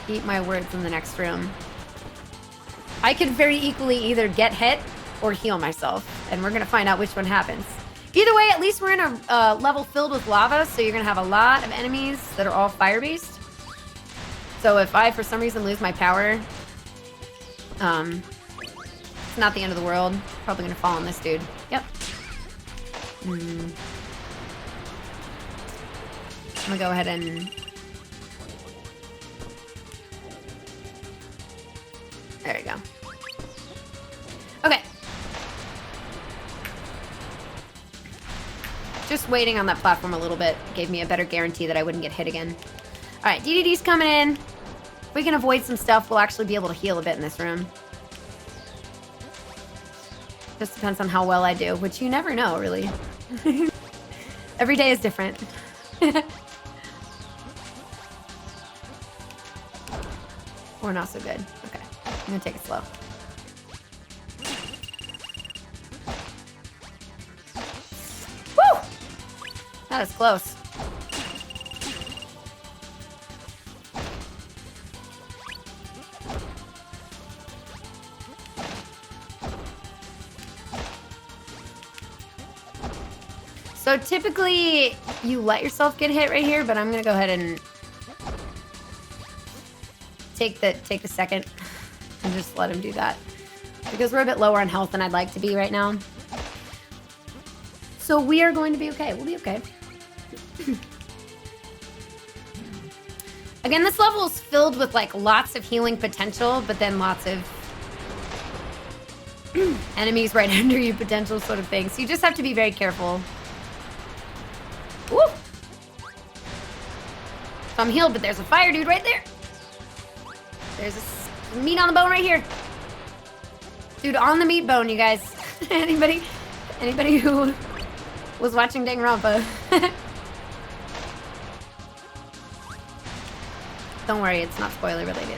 eat my words in the next room. I could very equally either get hit or heal myself, and we're gonna find out which one happens. Either way, at least we're in a level filled with lava, so you're gonna have a lot of enemies that are all fire-based. So if I, for some reason, lose my power, it's not the end of the world. Probably gonna fall on this dude. Yep. I'm gonna go ahead and... There we go. Okay. Just waiting on that platform a little bit gave me a better guarantee that I wouldn't get hit again. Alright, DDD's coming in. If we can avoid some stuff, we'll actually be able to heal a bit in this room. Just depends on how well I do, which you never know, really. Every day is different. Or not so good. Okay, I'm gonna take it slow. Woo! That is close. So typically you let yourself get hit right here, but I'm gonna go ahead and take the second and just let him do that. Because we're a bit lower on health than I'd like to be right now. So we are going to be okay. We'll be okay. Again, this level is filled with like lots of healing potential, but then lots of enemies right under you potential sort of thing. So you just have to be very careful. Woo! So I'm healed, but there's a fire dude right there. There's a meat on the bone right here. Dude, on the meat bone, you guys. Anybody who was watching Danganronpa. Don't worry, it's not spoiler related.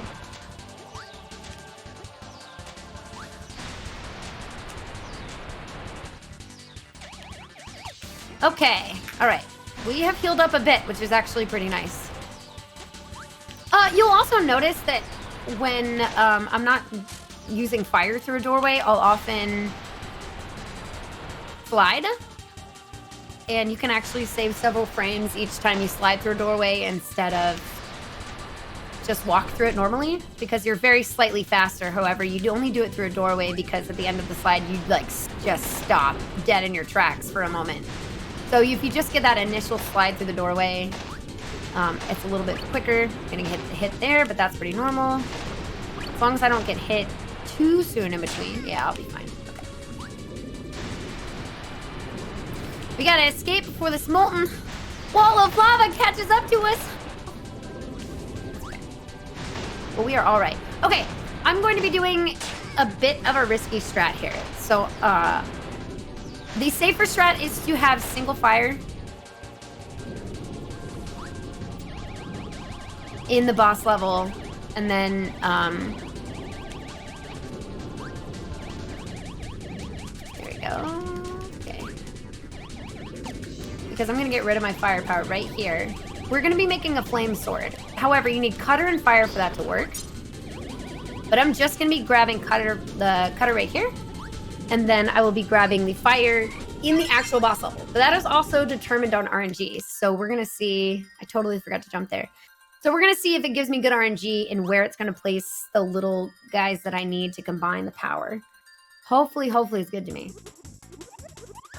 Okay, all right. We have healed up a bit, which is actually pretty nice. You'll also notice that when I'm not using fire through a doorway, I'll often slide. And you can actually save several frames each time you slide through a doorway instead of just walk through it normally, because you're very slightly faster. However, you only do it through a doorway because at the end of the slide, you like just stop dead in your tracks for a moment. So if you just get that initial slide through the doorway, it's a little bit quicker. Getting hit there, but that's pretty normal. As long as I don't get hit too soon in between, yeah, I'll be fine. Okay. We gotta escape before this molten wall of lava catches up to us. Okay. But we are all right. Okay, I'm going to be doing a bit of a risky strat here. So, the safer strat is to have single fire in the boss level, and then there we go. Okay. Because I'm gonna get rid of my firepower right here. We're gonna be making a flame sword. However, you need cutter and fire for that to work. But I'm just gonna be grabbing the cutter right here. And then I will be grabbing the fire in the actual boss level. But that is also determined on RNG. So we're going to see... I totally forgot to jump there. So we're going to see if it gives me good RNG and where it's going to place the little guys that I need to combine the power. Hopefully it's good to me.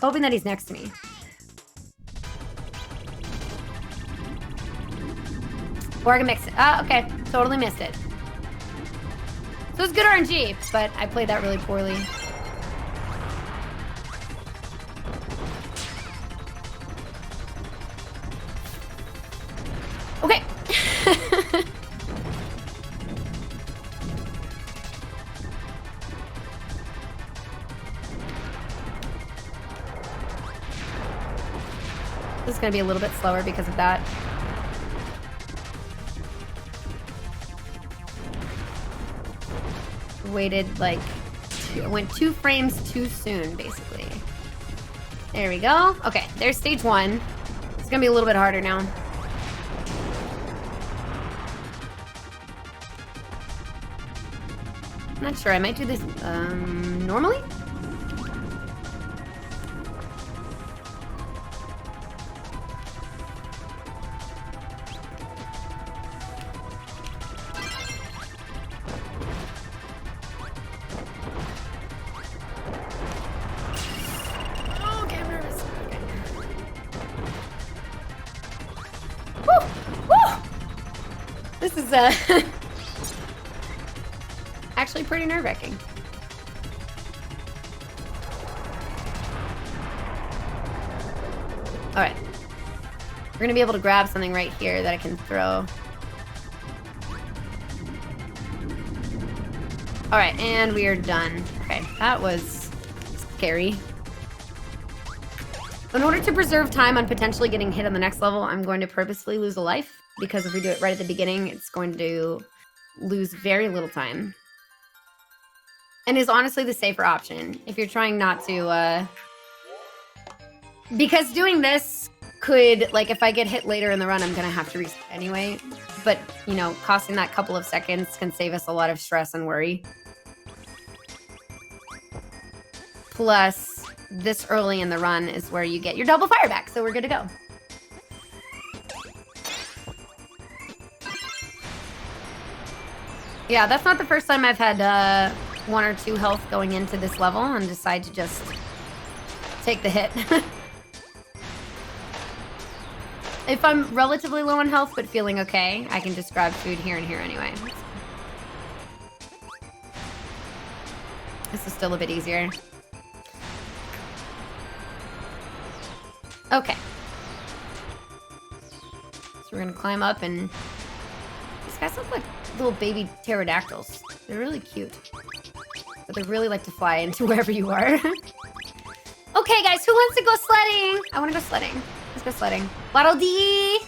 Hoping that he's next to me. Or I can mix it. Okay. Totally missed it. So it's good RNG, but I played that really poorly. Okay. just gonna be a little bit slower because of that. Waited like, went 2 frames too soon, basically. There we go. Okay, there's stage 1. It's gonna be a little bit harder now. I'm not sure, I might do this, normally? This is actually pretty nerve-wracking. All right, we're gonna be able to grab something right here that I can throw. All right, and we are done. Okay, that was scary. In order to preserve time on potentially getting hit on the next level, I'm going to purposefully lose a life, because if we do it right at the beginning, it's going to lose very little time. And is honestly the safer option if you're trying not to, because doing this could, like, if I get hit later in the run, I'm gonna have to reset anyway. But, you know, costing that couple of seconds can save us a lot of stress and worry. Plus, this early in the run is where you get your double fire back, so we're good to go. Yeah, that's not the first time I've had 1 or 2 health going into this level and decide to just take the hit. If I'm relatively low on health but feeling okay, I can just grab food here and here anyway. This is still a bit easier. Okay. So we're gonna climb up, and these guys look like little baby pterodactyls. They're really cute. But they really like to fly into wherever you are. Okay, guys, who wants to go sledding? I want to go sledding. Let's go sledding. Waddle Dee!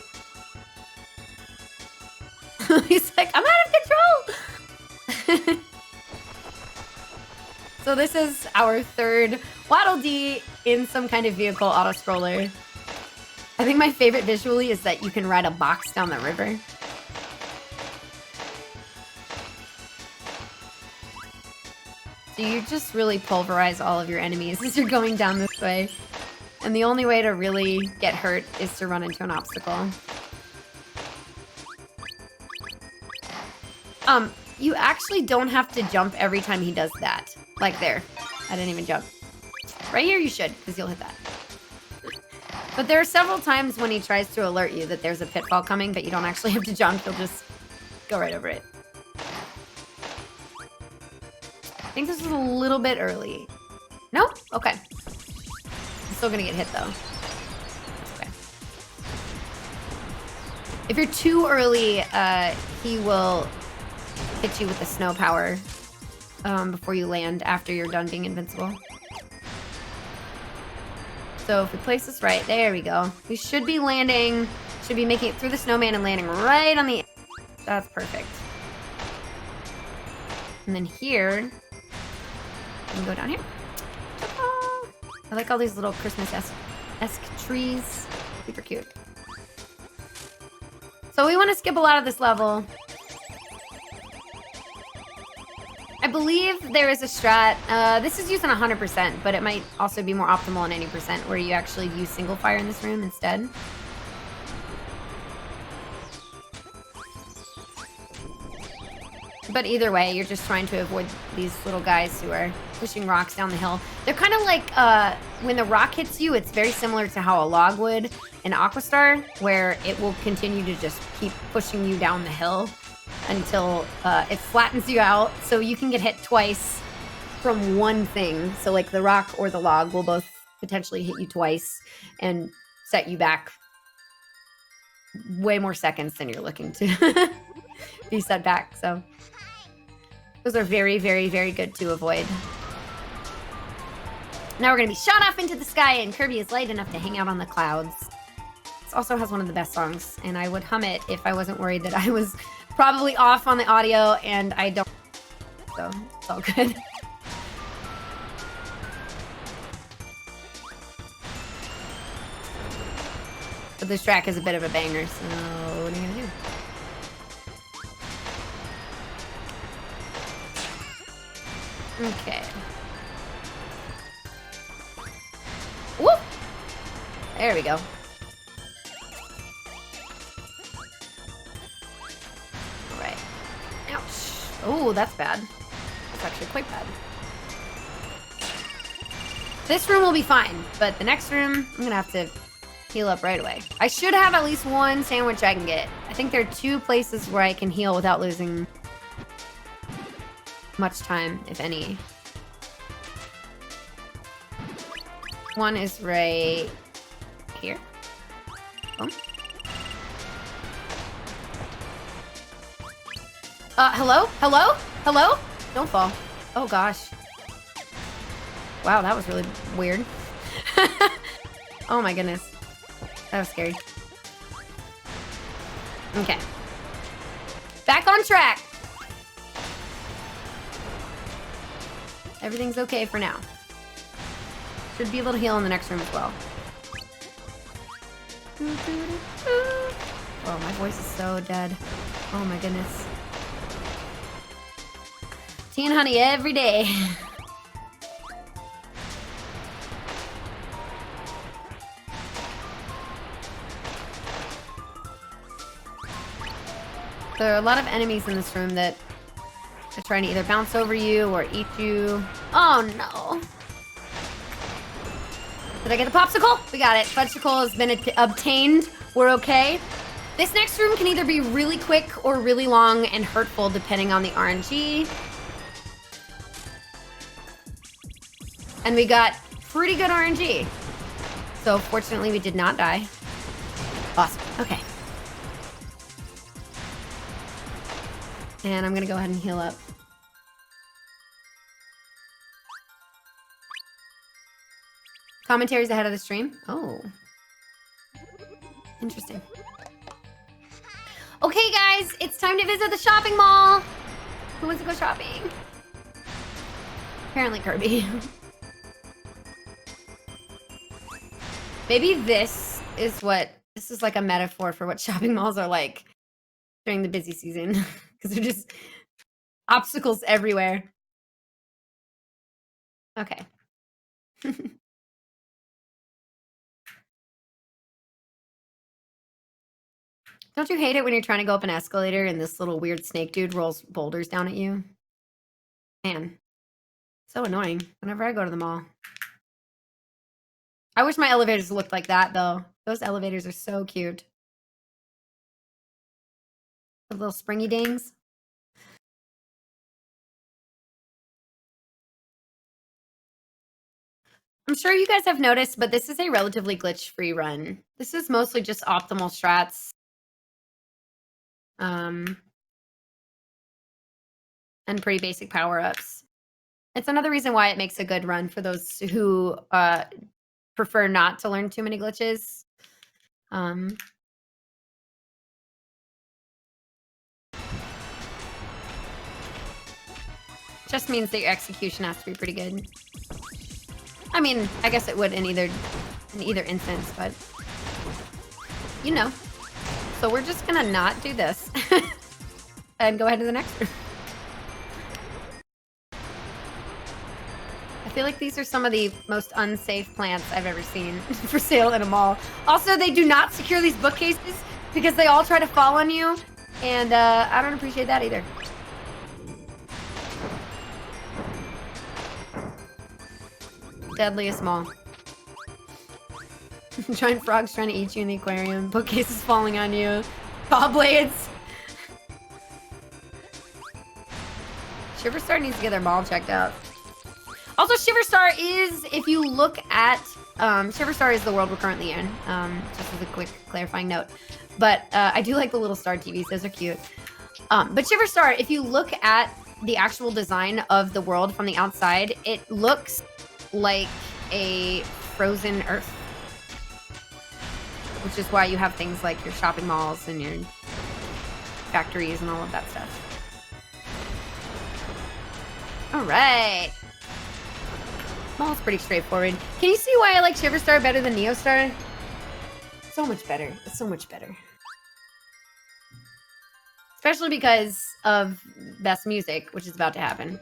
He's like, I'm out of control! So this is our 3rd Waddle Dee in some kind of vehicle auto-scroller. I think my favorite visually is that you can ride a box down the river. So you just really pulverize all of your enemies as you're going down this way. And the only way to really get hurt is to run into an obstacle. You actually don't have to jump every time he does that. Like there. I didn't even jump. Right here you should, because you'll hit that. But there are several times when he tries to alert you that there's a pitfall coming, but you don't actually have to jump. You'll just go right over it. I think this is a little bit early. No? Okay. I'm still gonna get hit though. Okay. If you're too early, he will hit you with the snow power before you land after you're done being invincible. So if we place this right, there we go. We should be landing, should be making it through the snowman and landing right on the... That's perfect. And then here, we can go down here. Ta-da! I like all these little Christmas-esque trees. Super cute. So we want to skip a lot of this level. I believe there is a strat. This is using 100%, but it might also be more optimal on 80%, where you actually use single fire in this room instead. But either way, you're just trying to avoid these little guys who are pushing rocks down the hill. They're kind of like, when the rock hits you, it's very similar to how a log would in Aquastar, where it will continue to just keep pushing you down the hill until it flattens you out, so you can get hit twice from one thing. So like the rock or the log will both potentially hit you twice and set you back way more seconds than you're looking to be set back. So those are very, very, very good to avoid. Now we're gonna be shot off into the sky, and Kirby is light enough to hang out on the clouds. also has one of the best songs, and I would hum it if I wasn't worried that I was probably off on the audio, and I don't. So it's all good. But this track is a bit of a banger, so what are you gonna do? Okay. Whoop! There we go. Alright. Ouch. Oh, that's bad. That's actually quite bad. This room will be fine, but the next room, I'm gonna have to heal up right away. I should have at least one sandwich I can get. I think there are 2 places where I can heal without losing much time, if any. One is right here. Oh. Hello? Hello? Hello? Don't fall. Oh gosh. Wow, that was really weird. Oh my goodness. That was scary. Okay. Back on track. Everything's okay for now. Should be able to heal in the next room as well. Oh, my voice is so dead. Oh my goodness. Tea and honey every day. There are a lot of enemies in this room that are trying to either bounce over you or eat you. Oh no. Did I get the popsicle? We got it. Fudgesicle has been obtained. We're okay. This next room can either be really quick or really long and hurtful depending on the RNG. And we got pretty good RNG. So fortunately we did not die. Awesome. Okay. And I'm gonna go ahead and heal up. Commentaries ahead of the stream? Oh. Interesting. Okay, guys, it's time to visit the shopping mall. Who wants to go shopping? Apparently Kirby. Maybe this is like a metaphor for what shopping malls are like during the busy season. Because they're just obstacles everywhere. Okay. Don't you hate it when you're trying to go up an escalator and this little weird snake dude rolls boulders down at you? Man, so annoying whenever I go to the mall. I wish my elevators looked like that, though. Those elevators are so cute. The little springy dings. I'm sure you guys have noticed, but this is a relatively glitch-free run. This is mostly just optimal strats. And pretty basic power-ups. It's another reason why it makes a good run for those who prefer not to learn too many glitches. Just means that your execution has to be pretty good. I mean, I guess it would in either instance, but you know. So we're just gonna not do this and go ahead to the next room. I feel like these are some of the most unsafe plants I've ever seen for sale in a mall. Also, they do not secure these bookcases because they all try to fall on you, and I don't appreciate that either. Deadliest mall. Giant frogs trying to eat you in the aquarium. Bookcases falling on you. Saw blades. Shiverstar needs to get their mall checked out. Also, Shiverstar is, if you look at, Shiverstar is the world we're currently in. Just as a quick clarifying note. But I do like the little star TVs. Those are cute. But Shiverstar, if you look at the actual design of the world from the outside, it looks like a frozen Earth. which is why you have things like your shopping malls and your factories and all of that stuff. All right. Mall's pretty straightforward. Can you see why I like Shiverstar better than Neostar? So much better. It's so much better. Especially because of best music, which is about to happen.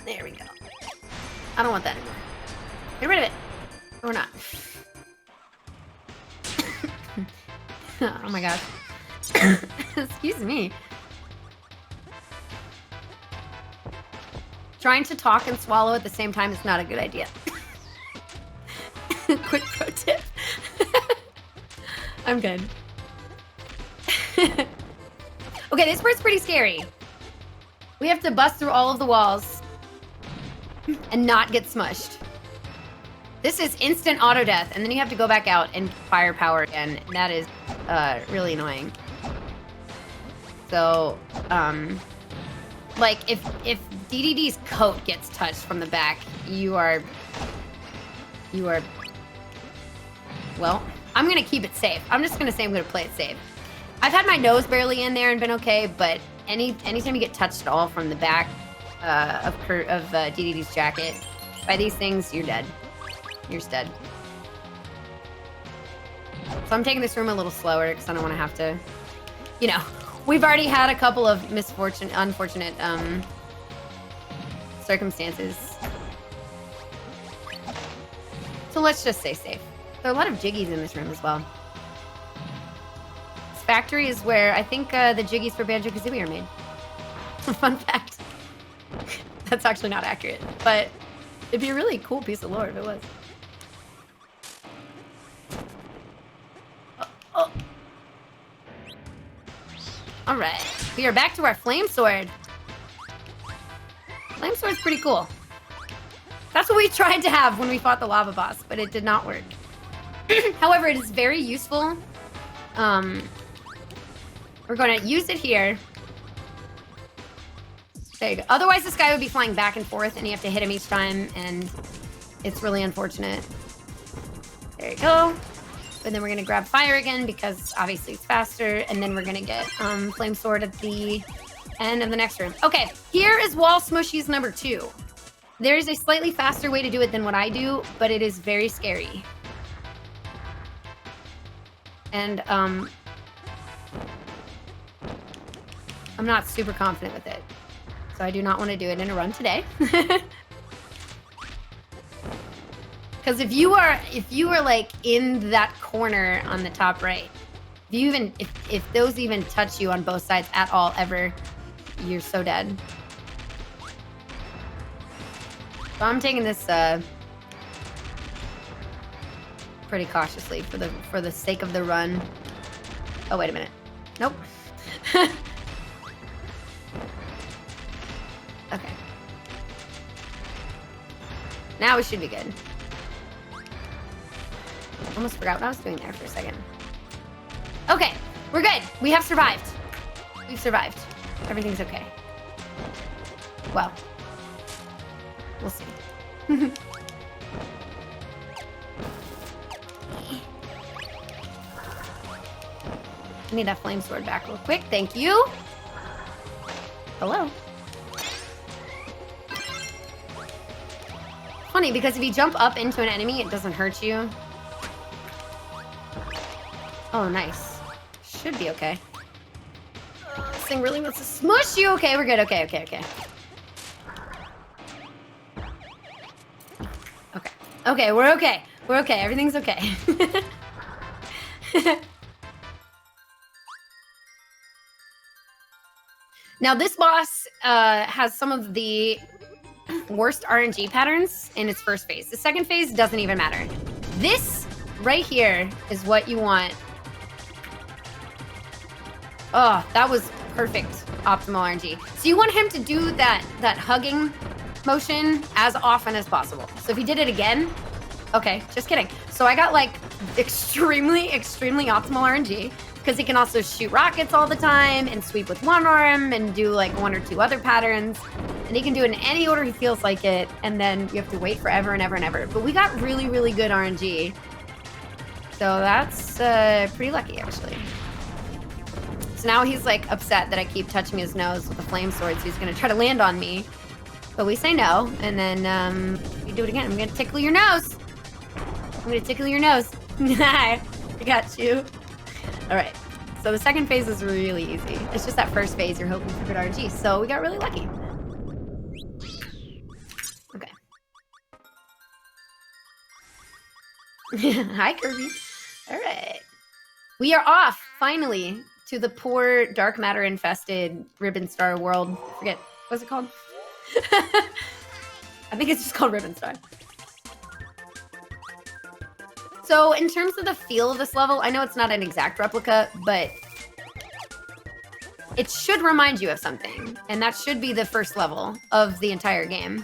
There we go. I don't want that anymore. Get rid of it. Or not. Oh my gosh. Excuse me. Trying to talk and swallow at the same time is not a good idea. Quick pro tip. I'm good. Okay, this part's pretty scary. We have to bust through all of the walls and not get smushed. This is instant auto death, and then you have to go back out and firepower again. And that is really annoying. So, like if DDD's coat gets touched from the back, you are. Well, I'm gonna keep it safe. I'm just gonna say I'm gonna play it safe. I've had my nose barely in there and been okay, but anytime you get touched at all from the back of DDD's jacket by these things, you're dead. You're dead. So I'm taking this room a little slower because I don't want to have to, you know, we've already had a couple of unfortunate circumstances. So let's just stay safe. There are a lot of jiggies in this room as well. This factory is where I think the jiggies for Banjo-Kazooie are made. Fun fact. That's actually not accurate, but it'd be a really cool piece of lore if it was. Oh. All right, we are back to our flame sword. Flame sword's pretty cool. That's what we tried to have when we fought the lava boss, but it did not work. However, it is very useful. We're going to use it here. There you go. Otherwise, this guy would be flying back and forth, and you have to hit him each time, and it's really unfortunate. There you go. And then we're going to grab fire again, because obviously it's faster, and then we're going to get flame sword at the end of the next room. Okay, here is wall smushies number 2. There is a slightly faster way to do it than what I do, but it is very scary. And I'm not super confident with it. So I do not want to do it in a run today. Because if you are like in that corner on the top right, if those even touch you on both sides at all ever, you're so dead. So I'm taking this pretty cautiously for the sake of the run. Oh, wait a minute. Nope. Okay. Now we should be good. Almost forgot what I was doing there for a second. Okay, we're good. We have survived. We've survived. Everything's okay. Well, we'll see. I need that flame sword back real quick. Thank you. Hello. Funny, because if you jump up into an enemy, it doesn't hurt you. Oh, nice. Should be okay. This thing really wants to smush you. Okay, we're good. Okay. Okay, we're okay. We're okay. Everything's okay. Now, this boss has some of the worst RNG patterns in its first phase. The second phase doesn't even matter. This right here is what you want. Oh, that was perfect optimal RNG. So you want him to do that hugging motion as often as possible. So if he did it again, okay, just kidding. So I got like extremely optimal RNG because he can also shoot rockets all the time and sweep with one arm and do like 1 or 2 other patterns. And he can do it in any order he feels like it, and then you have to wait forever and ever and ever. But we got really, really good RNG. So that's pretty lucky, actually. So now he's like upset that I keep touching his nose with the flame sword, so he's gonna try to land on me. But we say no, and then we do it again. I'm gonna tickle your nose. I'm gonna tickle your nose. I got you. All right. So the second phase is really easy. It's just that first phase you're hoping for good RNG. So we got really lucky. Okay. Hi, Kirby. All right. We are off, finally, to the poor dark matter infested Ribbon Star world. I forget. What's it called? I think it's just called Ribbon Star. So in terms of the feel of this level, I know it's not an exact replica, but it should remind you of something. And that should be the first level of the entire game.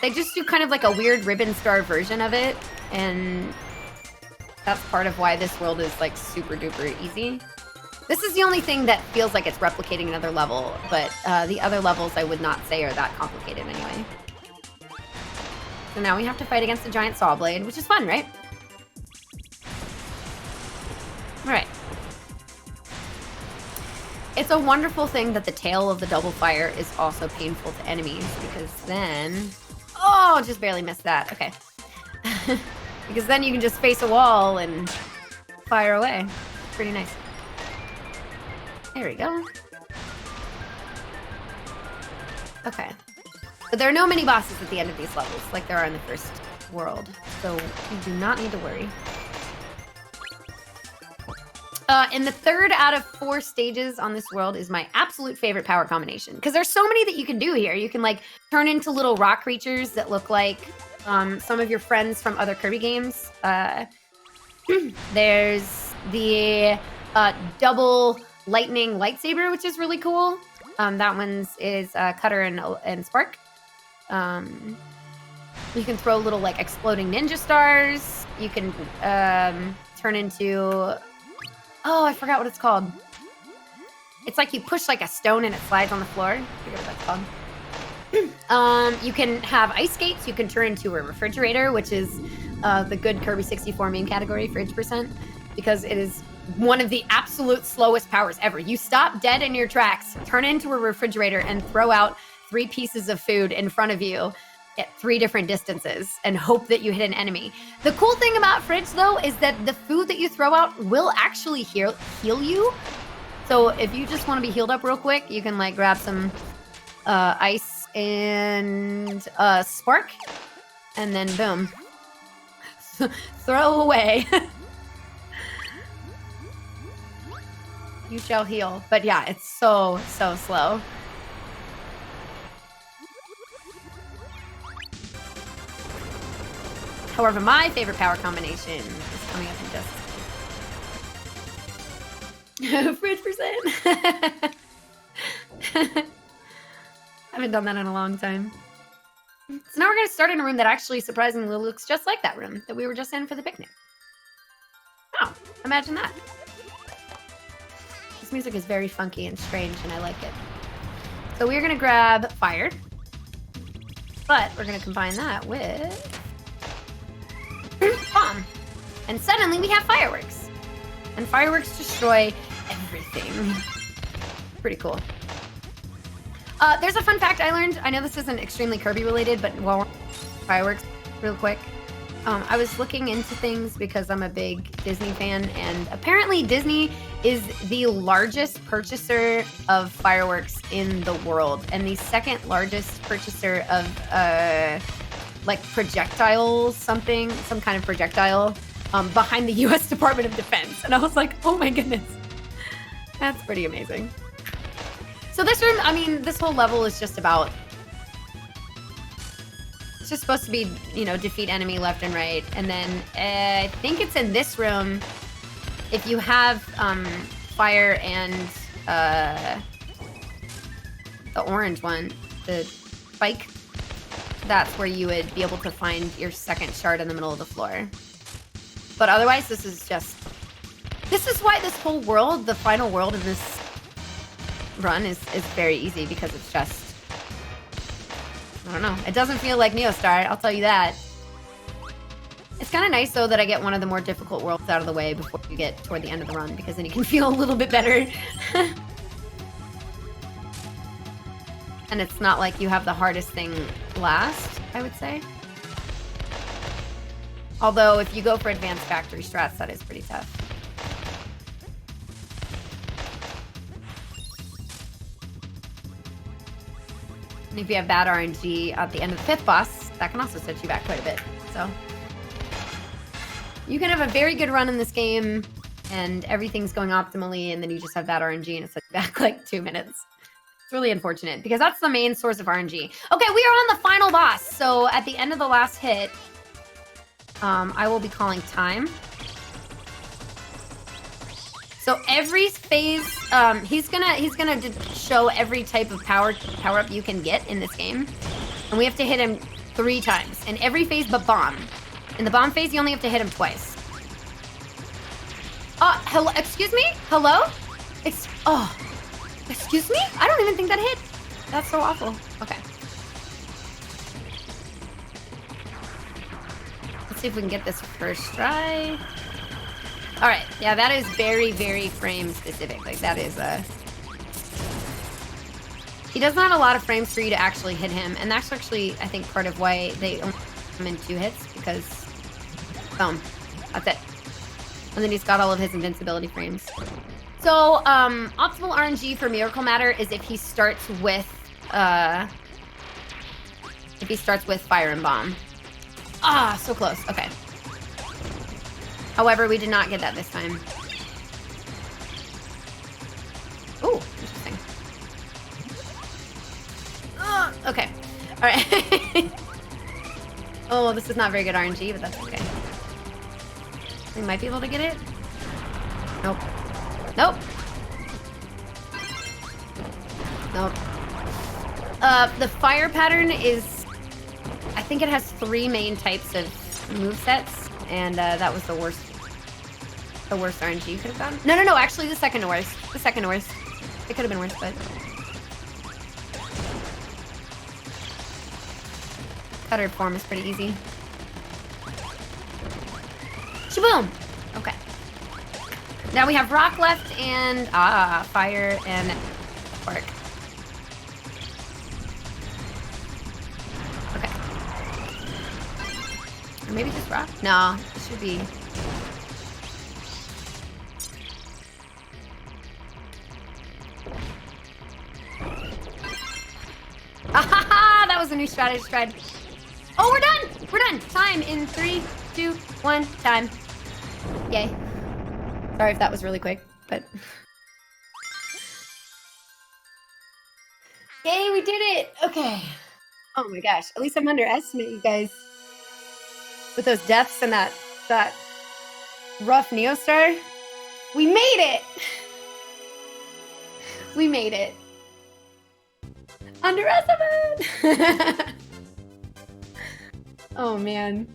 They just do kind of like a weird Ribbon Star version of it. And that's part of why this world is like super duper easy. This is the only thing that feels like it's replicating another level, but the other levels I would not say are that complicated anyway. So now we have to fight against a giant saw blade, which is fun, right? All right. It's a wonderful thing that the tail of the double fire is also painful to enemies, because then... Oh, just barely missed that. Okay. Because then you can just face a wall and fire away. Pretty nice. There we go. Okay. But there are no mini bosses at the end of these levels, like there are in the first world. So you do not need to worry. And the 3rd out of 4 stages on this world is my absolute favorite power combination. Because there's so many that you can do here. You can like turn into little rock creatures that look like some of your friends from other Kirby games. There's the double lightning lightsaber, which is really cool. That one's is Cutter and Spark. You can throw little like exploding ninja stars. You can turn into... Oh, I forgot what it's called. It's like you push like a stone and it slides on the floor. I forget what that's called. You can have ice skates. You can turn into a refrigerator, which is the good Kirby 64 main category, fridge percent, because it is one of the absolute slowest powers ever. You stop dead in your tracks, turn into a refrigerator, and throw out 3 pieces of food in front of you at 3 different distances and hope that you hit an enemy. The cool thing about fridge, though, is that the food that you throw out will actually heal you. So if you just want to be healed up real quick, you can like grab some ice and spark, and then boom, throw away. You shall heal. But yeah, it's so slow. However, my favorite power combination is coming up in just... Fridge percent. I haven't done that in a long time. So now we're going to start in a room that actually surprisingly looks just like that room that we were just in for the picnic. Oh, imagine that. This music is very funky and strange, and I like it. So we're going to grab fire, but we're going to combine that with... bomb. And suddenly we have fireworks. And fireworks destroy everything. Pretty cool. There's a fun fact I learned. I know this isn't extremely Kirby related, but while we're fireworks, real quick. I was looking into things because I'm a big Disney fan, and apparently Disney is the largest purchaser of fireworks in the world, and the 2nd largest purchaser of like projectiles, some kind of projectile, behind the U.S. Department of Defense. And I was like, oh my goodness, that's pretty amazing. So this room, I mean, this whole level is just about, it's just supposed to be, you know, defeat enemy left and right. And then I think it's in this room, if you have fire and the orange one, the spike, that's where you would be able to find your 2nd shard in the middle of the floor. But otherwise, this is just This is why this whole world, the final world of this run is very easy, because it's just, I don't know. It doesn't feel like Neostar, I'll tell you that. It's kind of nice, though, that I get one of the more difficult worlds out of the way before you get toward the end of the run, because then you can feel a little bit better. And it's not like you have the hardest thing last, I would say. Although, if you go for advanced factory strats, that is pretty tough. And if you have bad RNG at the end of the 5th boss, that can also set you back quite a bit. So you can have a very good run in this game, and everything's going optimally, and then you just have bad RNG, and it sets you back like 2 minutes. It's really unfortunate, because that's the main source of RNG. Okay, we are on the final boss. So at the end of the last hit, I will be calling time. So every phase, he's gonna show every type of power up you can get in this game, and we have to hit him 3 times in every phase but bomb. In the bomb phase, you only have to hit him twice. Hello, excuse me? Hello? Excuse me? I don't even think that hit. That's so awful. Okay. Let's see if we can get this first try. All right. Yeah, that is very, very frame specific. Like, that is he does not have a lot of frames for you to actually hit him, and that's actually, I think, part of why they only hit him in 2 hits, because boom, that's it. And then he's got all of his invincibility frames. So, optimal RNG for Miracle Matter is if he starts with Fire and Bomb. Ah, so close. Okay. However, we did not get that this time. Ooh, interesting. Okay. All right. Oh, this is not very good RNG, but that's okay. We might be able to get it. Nope. Nope. Nope. The fire pattern is, I think it has 3 main types of movesets, and that was the worst RNG you could have gotten. No, actually the second worst. The second worst. It could have been worse, but. Cutter form is pretty easy. Shaboom! Okay. Now we have rock left and fire and spark. Okay. Or maybe just rock? No, it should be. Ah, that was a new strat I just tried. Oh, we're done! We're done! Time in 3, 2, 1, time. Yay. Sorry if that was really quick, but... Yay, we did it! Okay. Oh my gosh, at least I'm underestimating you guys. With those deaths and that rough Neostar. We made it! We made it. Underestimate! Oh man.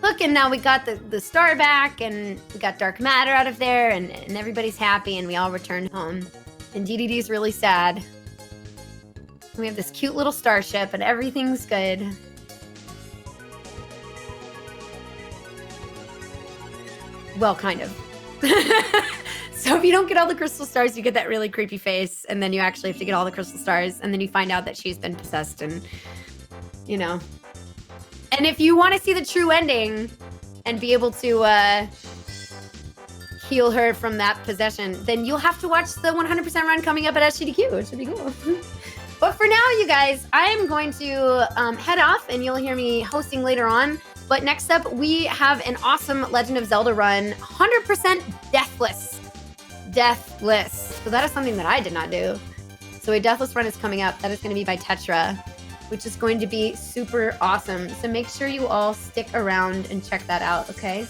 Look, and now we got the star back, and we got dark matter out of there, and everybody's happy, and we all returned home. And DDD's really sad. We have this cute little starship, and everything's good. Well, kind of. So if you don't get all the crystal stars, you get that really creepy face, and then you actually have to get all the crystal stars, and then you find out that she's been possessed, and, you know. And if you want to see the true ending and be able to heal her from that possession, then you'll have to watch the 100% run coming up at SGDQ, which should be cool. But for now, you guys, I'm going to head off, and you'll hear me hosting later on. But next up, we have an awesome Legend of Zelda run, 100% deathless. Deathless. So that is something that I did not do. So a deathless run is coming up. That is going to be by Tetra, which is going to be super awesome. So make sure you all stick around and check that out, okay?